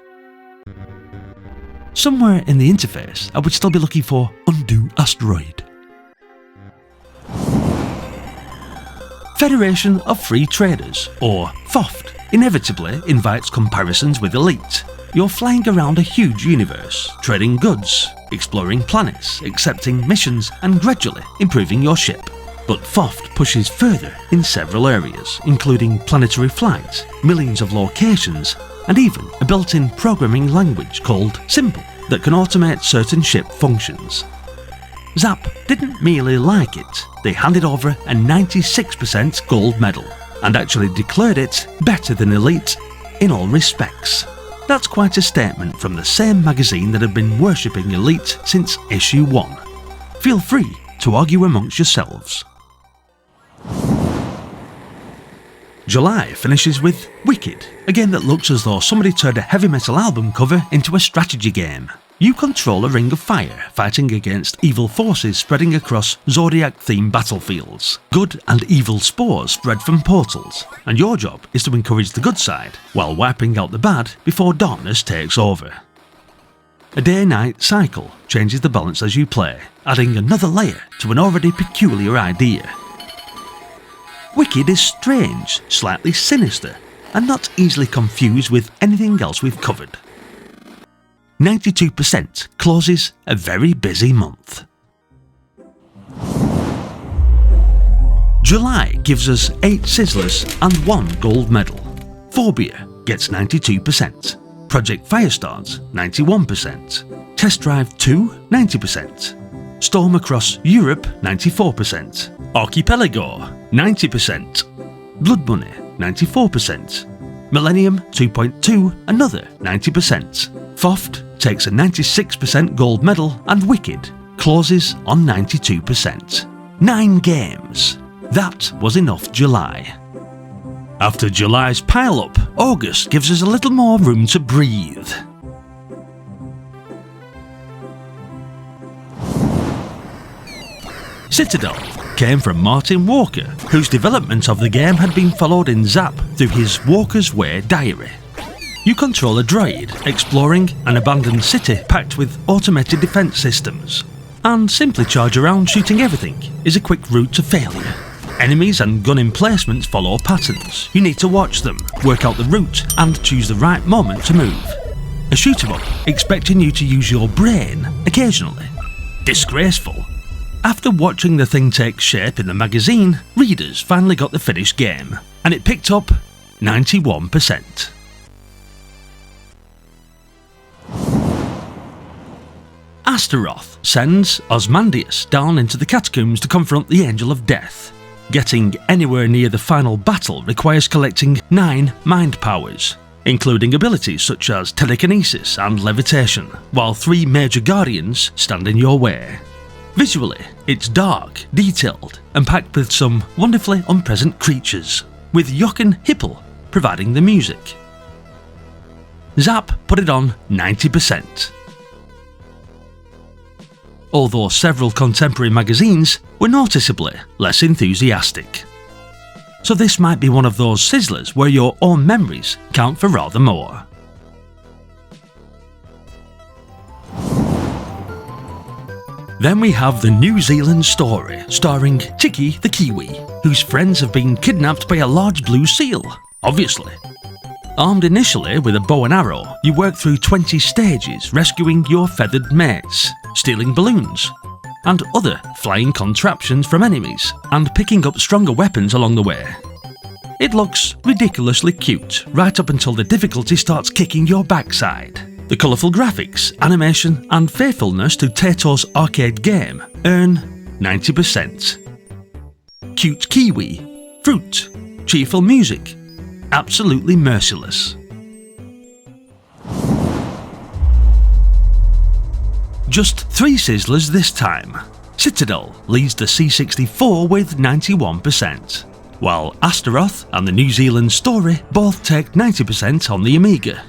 Somewhere in the interface I would still be looking for Undo Asteroid. Federation of Free Traders, or FOFT, inevitably invites comparisons with Elite. You're flying around a huge universe, trading goods, exploring planets, accepting missions and gradually improving your ship. But FOFT pushes further in several areas, including planetary flight, millions of locations, and even a built-in programming language called Simple that can automate certain ship functions. Zzap didn't merely like it, they handed over a 96% gold medal, and actually declared it better than Elite in all respects. That's quite a statement from the same magazine that had been worshipping Elite since issue 1. Feel free to argue amongst yourselves. July finishes with Wicked, a game that looks as though somebody turned a heavy metal album cover into a strategy game. You control a ring of fire, fighting against evil forces spreading across Zodiac-themed battlefields. Good and evil spores spread from portals, and your job is to encourage the good side, while wiping out the bad before darkness takes over. A day-night cycle changes the balance as you play, adding another layer to an already peculiar idea. Wicked is strange, slightly sinister, and not easily confused with anything else we've covered. 92% closes a very busy month. July gives us 8 Sizzlers and 1 gold medal. Phobia gets 92%, Project Firestart 91%, Test Drive 2 90%, Storm Across Europe 94%, Archipelago 90%, Blood Money 94%, Millennium 2.2 another 90%, FOFT takes a 96% gold medal, and Wicked closes on 92%. 9 games. That was enough July. After July's pile-up, August gives us a little more room to breathe. Citadel came from Martin Walker, whose development of the game had been followed in Zzap through his Walker's Way diary. You control a droid exploring an abandoned city packed with automated defense systems, and simply charge around shooting everything is a quick route to failure. Enemies and gun emplacements follow patterns. You need to watch them, work out the route, and choose the right moment to move. A shoot-em-up expecting you to use your brain occasionally. Disgraceful. After watching the thing take shape in the magazine, readers finally got the finished game, and it picked up 91%. Astaroth sends Ozymandias down into the catacombs to confront the Angel of Death. Getting anywhere near the final battle requires collecting 9 mind powers, including abilities such as telekinesis and levitation, while 3 major guardians stand in your way. Visually, it's dark, detailed, and packed with some wonderfully unpleasant creatures, with Jochen Hippel providing the music. Zzap put it on 90%. Although several contemporary magazines were noticeably less enthusiastic. So this might be one of those Sizzlers where your own memories count for rather more. Then we have the New Zealand story, starring Tiki the Kiwi, whose friends have been kidnapped by a large blue seal, obviously. Armed initially with a bow and arrow, you work through 20 stages rescuing your feathered mates, stealing balloons, and other flying contraptions from enemies, and picking up stronger weapons along the way. It looks ridiculously cute, right up until the difficulty starts kicking your backside. The colourful graphics, animation, and faithfulness to Tato's arcade game earn 90%. Cute kiwi, fruit, cheerful music, absolutely merciless. Just 3 Sizzlers this time. Citadel leads the C64 with 91%, while Astaroth and the New Zealand story both take 90% on the Amiga.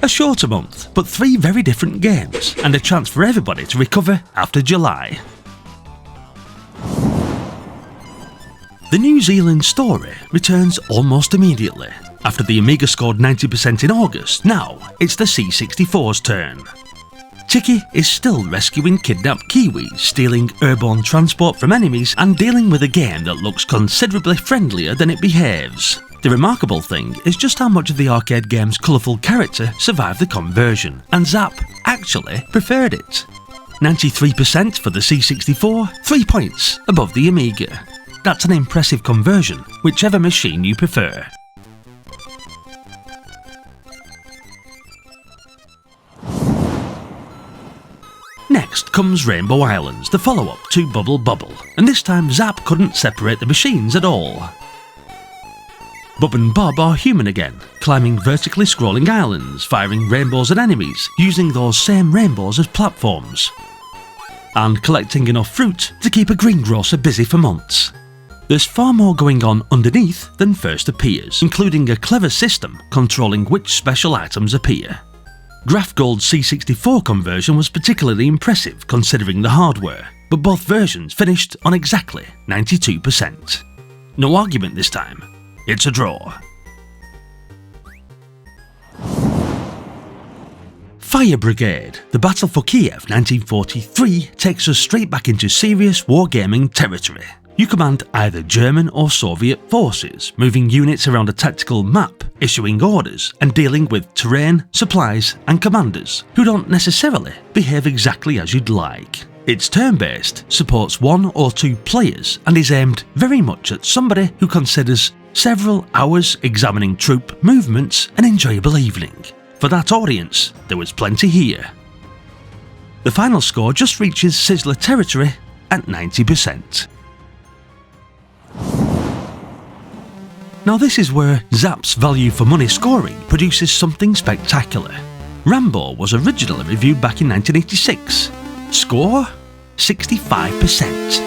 A shorter month, but 3 very different games, and a chance for everybody to recover after July. The New Zealand story returns almost immediately. After the Amiga scored 90% in August, now it's the C64's turn. Tiki is still rescuing kidnapped Kiwis, stealing airborne transport from enemies, and dealing with a game that looks considerably friendlier than it behaves. The remarkable thing is just how much of the arcade game's colourful character survived the conversion, and Zzap actually preferred it. 93% for the C64, 3 points above the Amiga. That's an impressive conversion, whichever machine you prefer. Next comes Rainbow Islands, the follow-up to Bubble Bobble, and this time Zzap couldn't separate the machines at all. Bub and Bob are human again, climbing vertically scrolling islands, firing rainbows at enemies, using those same rainbows as platforms, and collecting enough fruit to keep a greengrocer busy for months. There's far more going on underneath than first appears, including a clever system controlling which special items appear. Graph Gold's C64 conversion was particularly impressive considering the hardware, but both versions finished on exactly 92%. No argument this time, it's a draw. Fire Brigade, the Battle for Kiev 1943 takes us straight back into serious wargaming territory. You command either German or Soviet forces, moving units around a tactical map, issuing orders, and dealing with terrain, supplies, and commanders who don't necessarily behave exactly as you'd like. It's turn-based, supports 1 or 2 players, and is aimed very much at somebody who considers several hours examining troop movements an enjoyable evening. For that audience, there was plenty here. The final score just reaches Sizzler territory at 90%. Now this is where Zzap's value for money scoring produces something spectacular. Rambo was originally reviewed back in 1986. Score? 65%.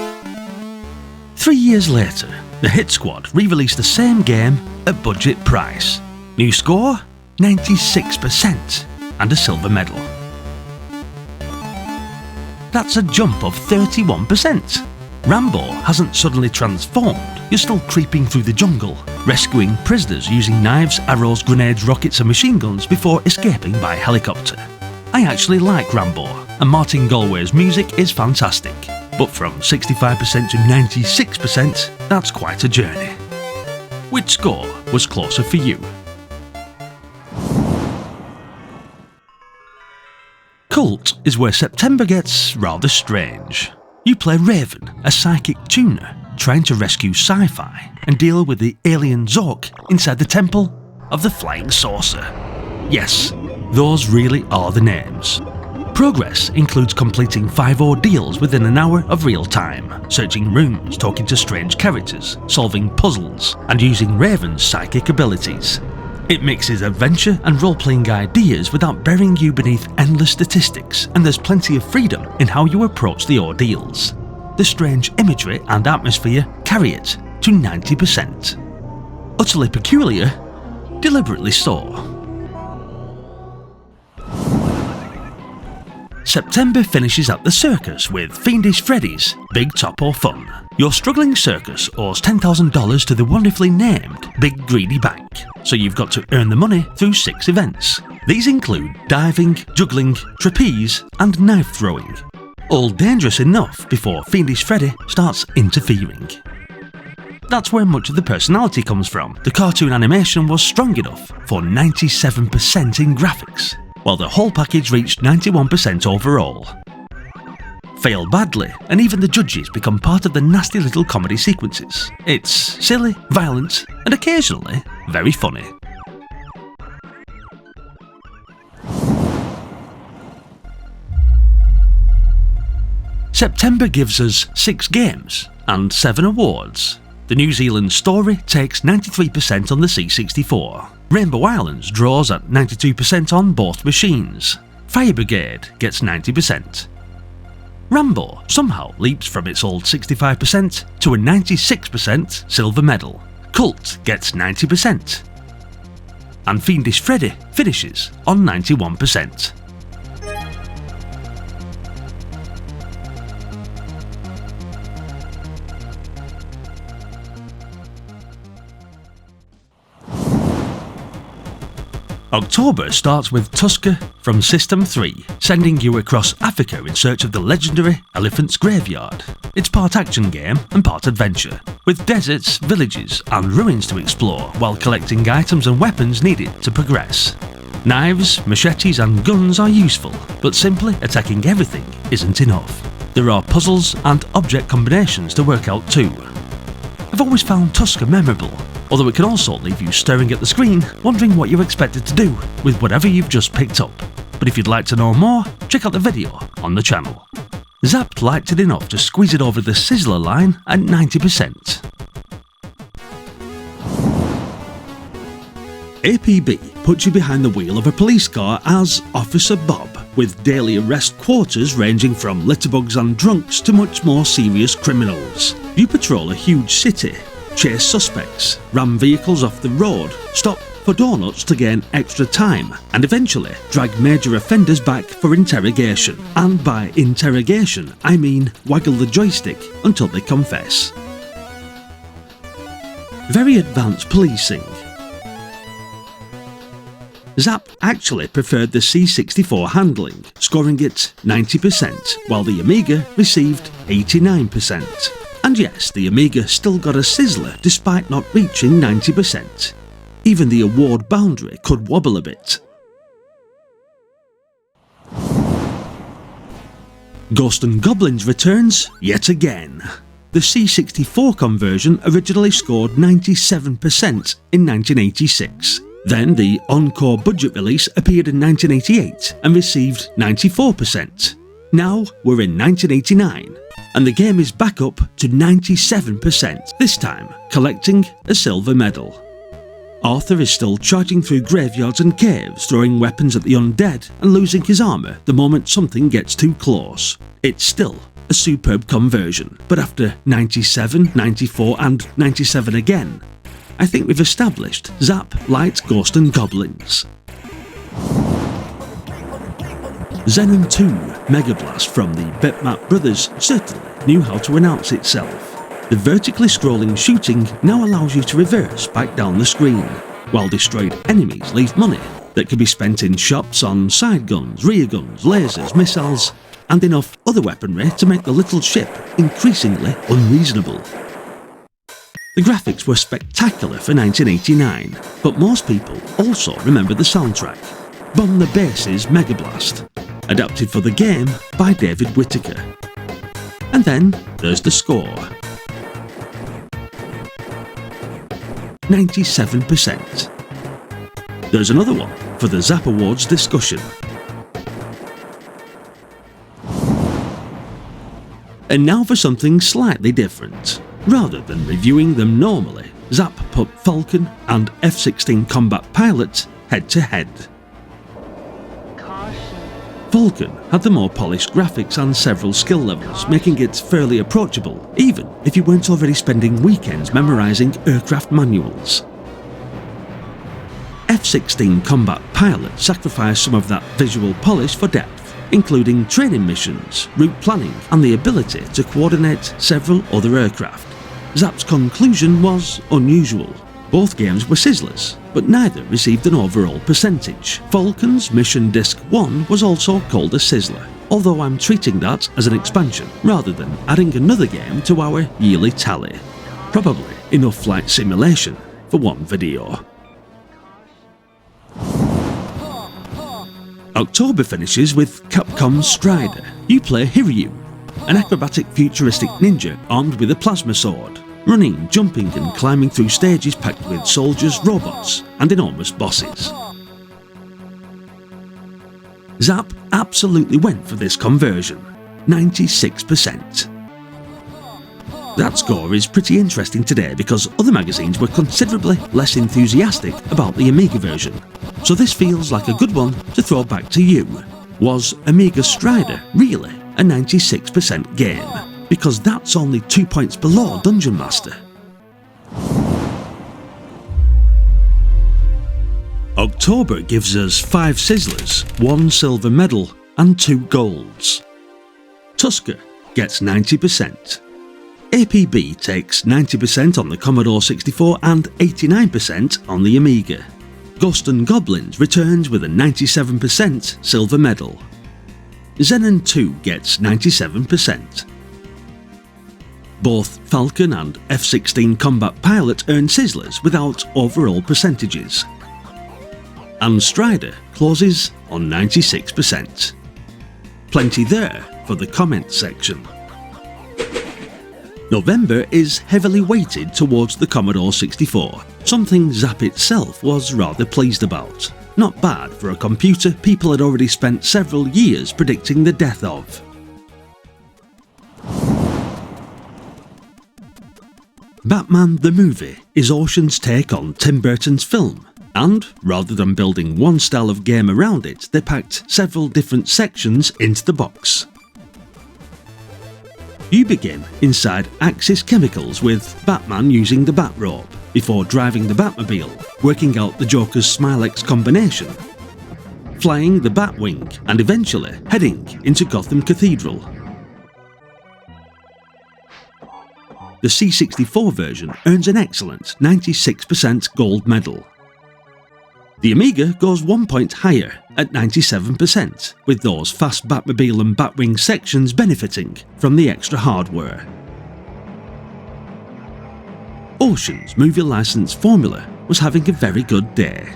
3 years later, the Hit Squad re-released the same game at budget price. New score? 96% and a silver medal. That's a jump of 31%. Rambo hasn't suddenly transformed, you're still creeping through the jungle, rescuing prisoners using knives, arrows, grenades, rockets and machine guns before escaping by helicopter. I actually like Rambo, and Martin Galway's music is fantastic, but from 65% to 96%, that's quite a journey. Which score was closer for you? Cult is where September gets rather strange. You play Raven, a psychic tuner, trying to rescue sci-fi and deal with the alien Zork inside the Temple of the Flying Saucer. Yes, those really are the names. Progress includes completing 5 ordeals within an hour of real time, searching rooms, talking to strange characters, solving puzzles, and using Raven's psychic abilities. It mixes adventure and role-playing ideas without burying you beneath endless statistics, and there's plenty of freedom in how you approach the ordeals. The strange imagery and atmosphere carry it to 90%. Utterly peculiar, deliberately so. September finishes at the circus with Fiendish Freddy's Big Top or Fun. Your struggling circus owes $10,000 to the wonderfully named Big Greedy Bank, so you've got to earn the money through 6 events. These include diving, juggling, trapeze and knife throwing. All dangerous enough before Fiendish Freddy starts interfering. That's where much of the personality comes from. The cartoon animation was strong enough for 97% in graphics, while the whole package reached 91% overall. Fail badly, and even the judges become part of the nasty little comedy sequences. It's silly, violent, and occasionally very funny. September gives us 6 games and 7 awards. The New Zealand story takes 93% on the C64. Rainbow Islands draws at 92% on both machines. Fire Brigade gets 90%. Rambo somehow leaps from its old 65% to a 96% silver medal. Cult gets 90%. And Fiendish Freddy finishes on 91%. October starts with Tusker from System 3, sending you across Africa in search of the legendary Elephant's Graveyard. It's part action game and part adventure, with deserts, villages and ruins to explore while collecting items and weapons needed to progress. Knives, machetes and guns are useful, but simply attacking everything isn't enough. There are puzzles and object combinations to work out too. I've always found Tusker memorable, although it can also leave you staring at the screen, wondering what you're expected to do with whatever you've just picked up. But if you'd like to know more, check out the video on the channel. Zzap liked it enough to squeeze it over the Sizzler line at 90%. APB puts you behind the wheel of a police car as Officer Bob, with daily arrest quarters ranging from litterbugs and drunks to much more serious criminals. You patrol a huge city, chase suspects, ram vehicles off the road, stop for donuts to gain extra time, and eventually drag major offenders back for interrogation. And by interrogation, I mean waggle the joystick until they confess. Very advanced policing. Zzap actually preferred the C64 handling, scoring it 90%, while the Amiga received 89%. And yes, the Amiga still got a Sizzler despite not reaching 90%. Even the award boundary could wobble a bit. Ghosts and Goblins returns yet again. The C64 conversion originally scored 97% in 1986. Then the Encore budget release appeared in 1988 and received 94%. Now we're in 1989, and the game is back up to 97%, this time collecting a silver medal. Arthur is still charging through graveyards and caves, throwing weapons at the undead and losing his armour the moment something gets too close. It's still a superb conversion, but after 97, 94 and 97 again, I think we've established Zzap liked Ghosts and Goblins. Xenon 2 Mega Blast from the Bitmap brothers certainly knew how to announce itself. The vertically scrolling shooting now allows you to reverse back down the screen, while destroyed enemies leave money that can be spent in shops on side guns, rear guns, lasers, missiles, and enough other weaponry to make the little ship increasingly unreasonable. The graphics were spectacular for 1989, but most people also remember the soundtrack, Bomb the Bass's Mega Blast, adapted for the game by David Whittaker. And then there's the score. 97%. There's another one for the Zzap Awards discussion. And now for something slightly different. Rather than reviewing them normally, Zzap put Falcon and F-16 Combat Pilot head to head. Falcon had the more polished graphics and several skill levels, making it fairly approachable, even if you weren't already spending weekends memorising aircraft manuals. F-16 Combat Pilot sacrificed some of that visual polish for depth, including training missions, route planning, and the ability to coordinate several other aircraft. Zzap's conclusion was unusual. Both games were Sizzlers, but neither received an overall percentage. Falcon's Mission Disc 1 was also called a Sizzler, although I'm treating that as an expansion rather than adding another game to our yearly tally. Probably enough flight simulation for one video. October finishes with Capcom's Strider. You play Hiryu, an acrobatic futuristic ninja armed with a plasma sword, running, jumping and climbing through stages packed with soldiers, robots and enormous bosses. Zzap absolutely went for this conversion, 96%. That score is pretty interesting today because other magazines were considerably less enthusiastic about the Amiga version, so this feels like a good one to throw back to you. Was Amiga Strider really a 96% game? Because that's only 2 points below Dungeon Master. October gives us 5 Sizzlers, 1 silver medal and 2 golds. Tusker gets 90%. APB takes 90% on the Commodore 64 and 89% on the Amiga. Ghosts and Goblins returns with a 97% silver medal. Xenon 2 gets 97%. Both Falcon and F-16 Combat Pilot earn Sizzlers without overall percentages. and Strider closes on 96%. Plenty there for the comments section. November is heavily weighted towards the Commodore 64, something Zzap itself was rather pleased about. Not bad for a computer people had already spent several years predicting the death of. Batman the Movie is Ocean's take on Tim Burton's film, and rather than building one style of game around it, they packed several different sections into the box. You begin inside Axis Chemicals with Batman using the Batrobe, before driving the Batmobile, working out the Joker's Smilex combination, flying the Batwing, and eventually heading into Gotham Cathedral. The C64 version earns an excellent 96% gold medal. The Amiga goes 1 point higher at 97%, with those fast Batmobile and Batwing sections benefiting from the extra hardware. Ocean's movie license formula was having a very good day.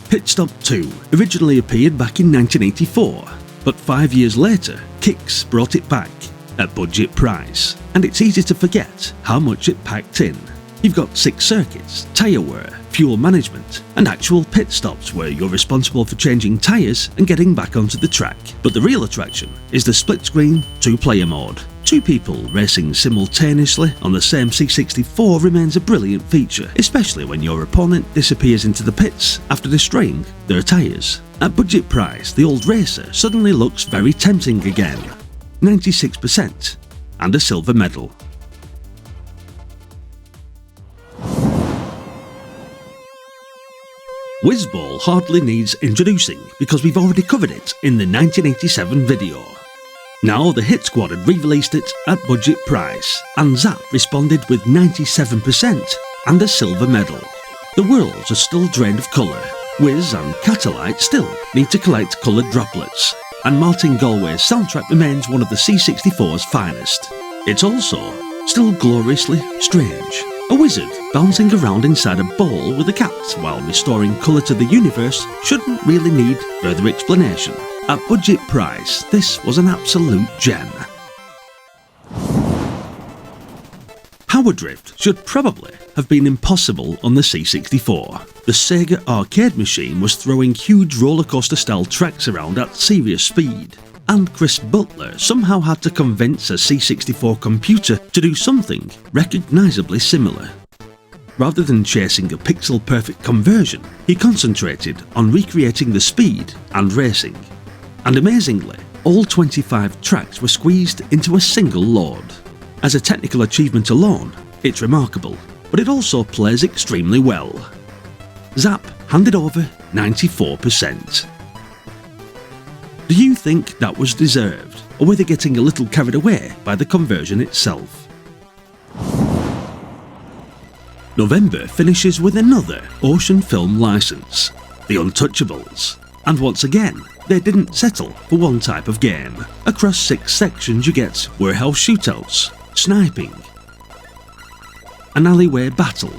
Pit Stop 2 originally appeared back in 1984, but 5 years later, Kicks brought it back at budget price, and it's easy to forget how much it packed in. You've got 6 circuits, tyre wear, fuel management, and actual pit stops where you're responsible for changing tyres and getting back onto the track. But the real attraction is the split-screen 2-player mode. 2 people racing simultaneously on the same C64 remains a brilliant feature, especially when your opponent disappears into the pits after destroying their tyres. At budget price, the old racer suddenly looks very tempting again. 96% and a silver medal. Whizball hardly needs introducing because we've already covered it in the 1987 video. Now the Hit Squad had re-released it at budget price, and Zzap responded with 97% and a silver medal. The worlds are still drained of colour. Wiz and Catalite still need to collect coloured droplets, and Martin Galway's soundtrack remains one of the C64's finest. It's also still gloriously strange. A wizard bouncing around inside a ball with a cat while restoring colour to the universe shouldn't really need further explanation. At budget price, this was an absolute gem. Power Drift should probably have been impossible on the C64. The Sega arcade machine was throwing huge rollercoaster-style tracks around at serious speed, and Chris Butler somehow had to convince a C64 computer to do something recognisably similar. Rather than chasing a pixel-perfect conversion, he concentrated on recreating the speed and racing. And amazingly, all 25 tracks were squeezed into a single load. As a technical achievement alone, it's remarkable, but it also plays extremely well. Zzap handed over 94%. Do you think that was deserved, or were they getting a little carried away by the conversion itself? November finishes with another Ocean film license, the Untouchables. And once again, they didn't settle for one type of game. Across 6 sections you get warehouse shootouts, sniping, an alleyway battle,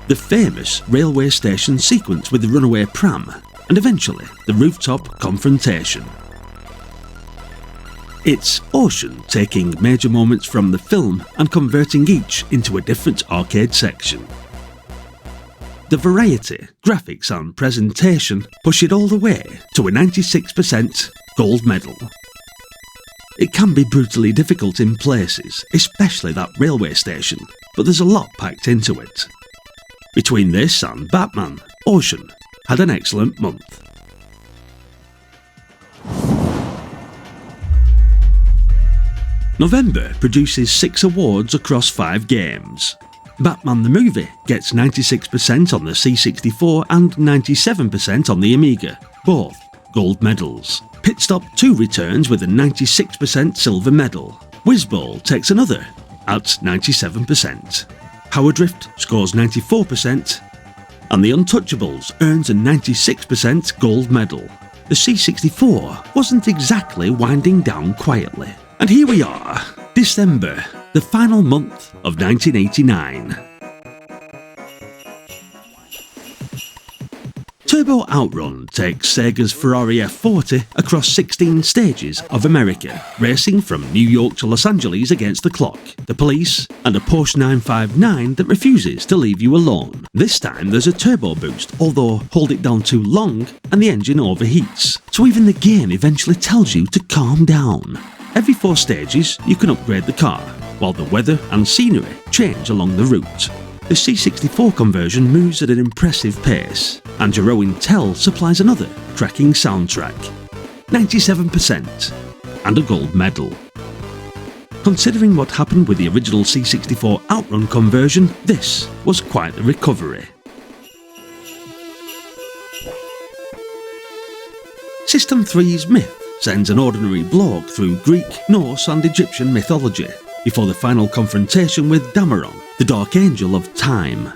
the famous railway station sequence with the runaway pram, and eventually the rooftop confrontation. It's Ocean taking major moments from the film and converting each into a different arcade section. The variety, graphics and presentation push it all the way to a 96% gold medal. It can be brutally difficult in places, especially that railway station, but there's a lot packed into it. Between this and Batman, Ocean had an excellent month. November produces 6 awards across 5 games. Batman the Movie gets 96% on the C64 and 97% on the Amiga, both gold medals. Pit Stop 2 returns with a 96% silver medal. Whizball takes another at 97%. Power Drift scores 94%, and the Untouchables earns a 96% gold medal. The C64 wasn't exactly winding down quietly. And here we are, December, the final month of 1989. Turbo Outrun takes Sega's Ferrari F40 across 16 stages of America, racing from New York to Los Angeles against the clock, the police, and a Porsche 959 that refuses to leave you alone. This time there's a turbo boost, although hold it down too long and the engine overheats, so even the game eventually tells you to calm down. Every 4 stages you can upgrade the car, while the weather and scenery change along the route. The C64 conversion moves at an impressive pace, and your Intel supplies another cracking soundtrack. 97%, and a gold medal. Considering what happened with the original C64 Outrun conversion, this was quite the recovery. System 3's Myth sends an ordinary bloke through Greek, Norse and Egyptian mythology, before the final confrontation with Damaron, the Dark Angel of Time.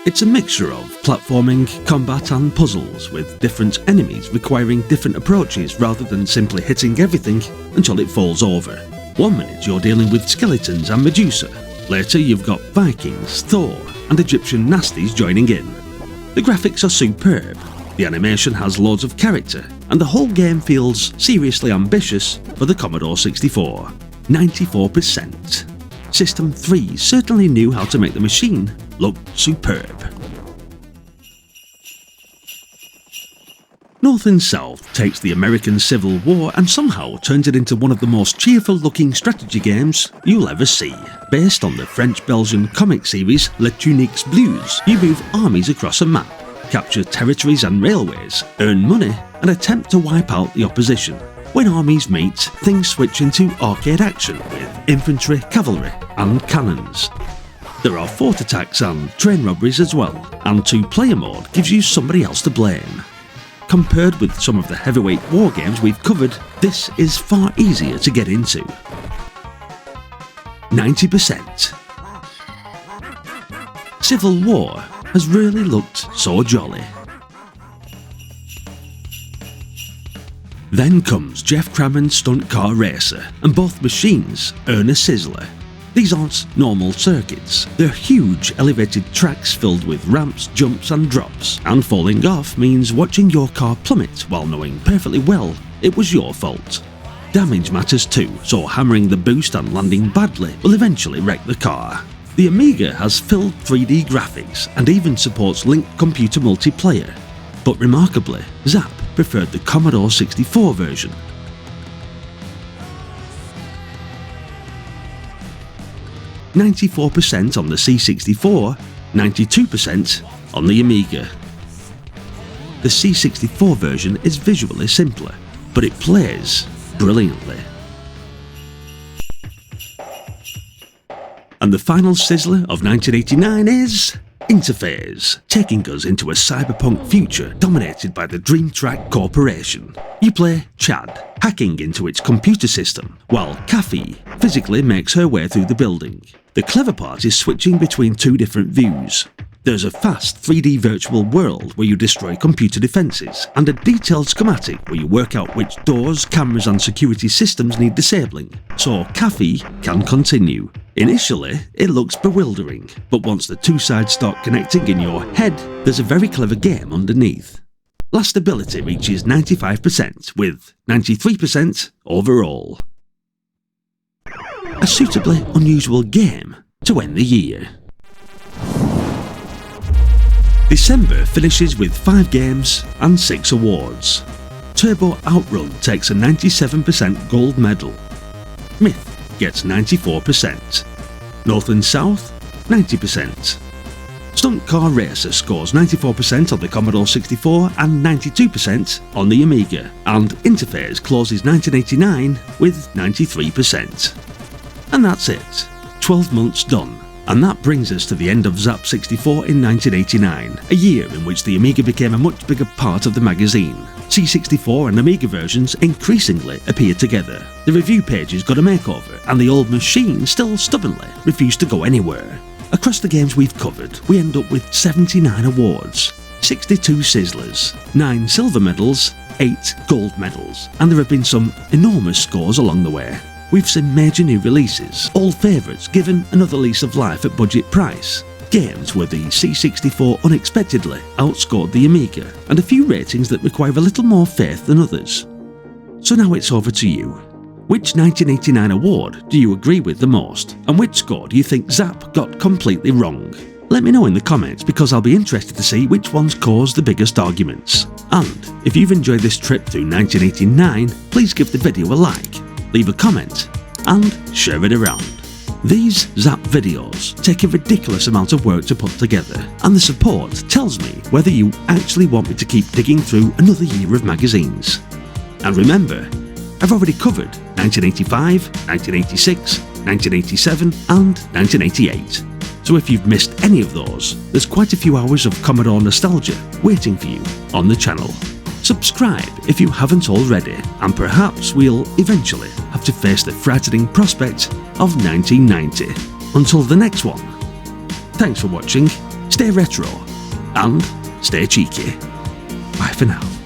It's a mixture of platforming, combat and puzzles, with different enemies requiring different approaches rather than simply hitting everything until it falls over. 1 minute you're dealing with skeletons and Medusa, later you've got Vikings, Thor and Egyptian nasties joining in. The graphics are superb, the animation has loads of character, and the whole game feels seriously ambitious for the Commodore 64. 94%. System 3 certainly knew how to make the machine look superb. North and South takes the American Civil War and somehow turns it into one of the most cheerful looking strategy games you'll ever see. Based on the French-Belgian comic series Les Tuniques Bleues, you move armies across a map, capture territories and railways, earn money and attempt to wipe out the opposition. When armies meet, things switch into arcade action with infantry, cavalry and cannons. There are fort attacks and train robberies as well, and 2-player mode gives you somebody else to blame. Compared with some of the heavyweight war games we've covered, this is far easier to get into. 90%. Civil War has really looked so jolly. Then comes Jeff Cramman's Stunt Car Racer, and both machines earn a Sizzler. These aren't normal circuits, they're huge elevated tracks filled with ramps, jumps and drops, and falling off means watching your car plummet while knowing perfectly well it was your fault. Damage matters too, so hammering the boost and landing badly will eventually wreck the car. The Amiga has filled 3D graphics and even supports linked computer multiplayer, but remarkably, Zzap preferred the Commodore 64 version. %94 on the C64, 92% on the Amiga. The C64 version is visually simpler, but it plays brilliantly. And the final sizzler of 1989 is Interface, taking us into a cyberpunk future dominated by the Dreamtrack Corporation. You play Chad, hacking into its computer system, while Kathy physically makes her way through the building. The clever part is switching between 2 different views. There's a fast 3D virtual world where you destroy computer defences, and a detailed schematic where you work out which doors, cameras and security systems need disabling, so Kathy can continue. Initially, it looks bewildering, but once the 2 sides start connecting in your head, there's a very clever game underneath. Last ability reaches 95%, with 93% overall. A suitably unusual game to end the year. December finishes with 5 games and 6 awards. Turbo Outrun takes a 97% gold medal. Myth gets 94%. North and South, 90%. Stunt Car Racer scores 94% on the Commodore 64 and 92% on the Amiga, and Interface closes 1989 with 93%. And that's it. 12 months done. And that brings us to the end of Zzap 64 in 1989, a year in which the Amiga became a much bigger part of the magazine. C64 and Amiga versions increasingly appear together. The review pages got a makeover, and the old machine still stubbornly refused to go anywhere. Across the games we've covered, we end up with 79 awards, 62 Sizzlers, 9 silver medals, 8 gold medals, and there have been some enormous scores along the way. We've seen major new releases, old favourites given another lease of life at budget price, games where the C64 unexpectedly outscored the Amiga, and a few ratings that require a little more faith than others. So now it's over to you. Which 1989 award do you agree with the most, and which score do you think Zzap got completely wrong? Let me know in the comments, because I'll be interested to see which ones caused the biggest arguments. And if you've enjoyed this trip through 1989, please give the video a like, leave a comment, and share it around. These Zzap videos take a ridiculous amount of work to put together, and the support tells me whether you actually want me to keep digging through another year of magazines. And remember, I've already covered 1985, 1986, 1987 and 1988. So if you've missed any of those, there's quite a few hours of Commodore nostalgia waiting for you on the channel. Subscribe if you haven't already, and perhaps we'll eventually have to face the frightening prospect of 1990. Until the next one, thanks for watching, stay retro, and stay cheeky. Bye for now.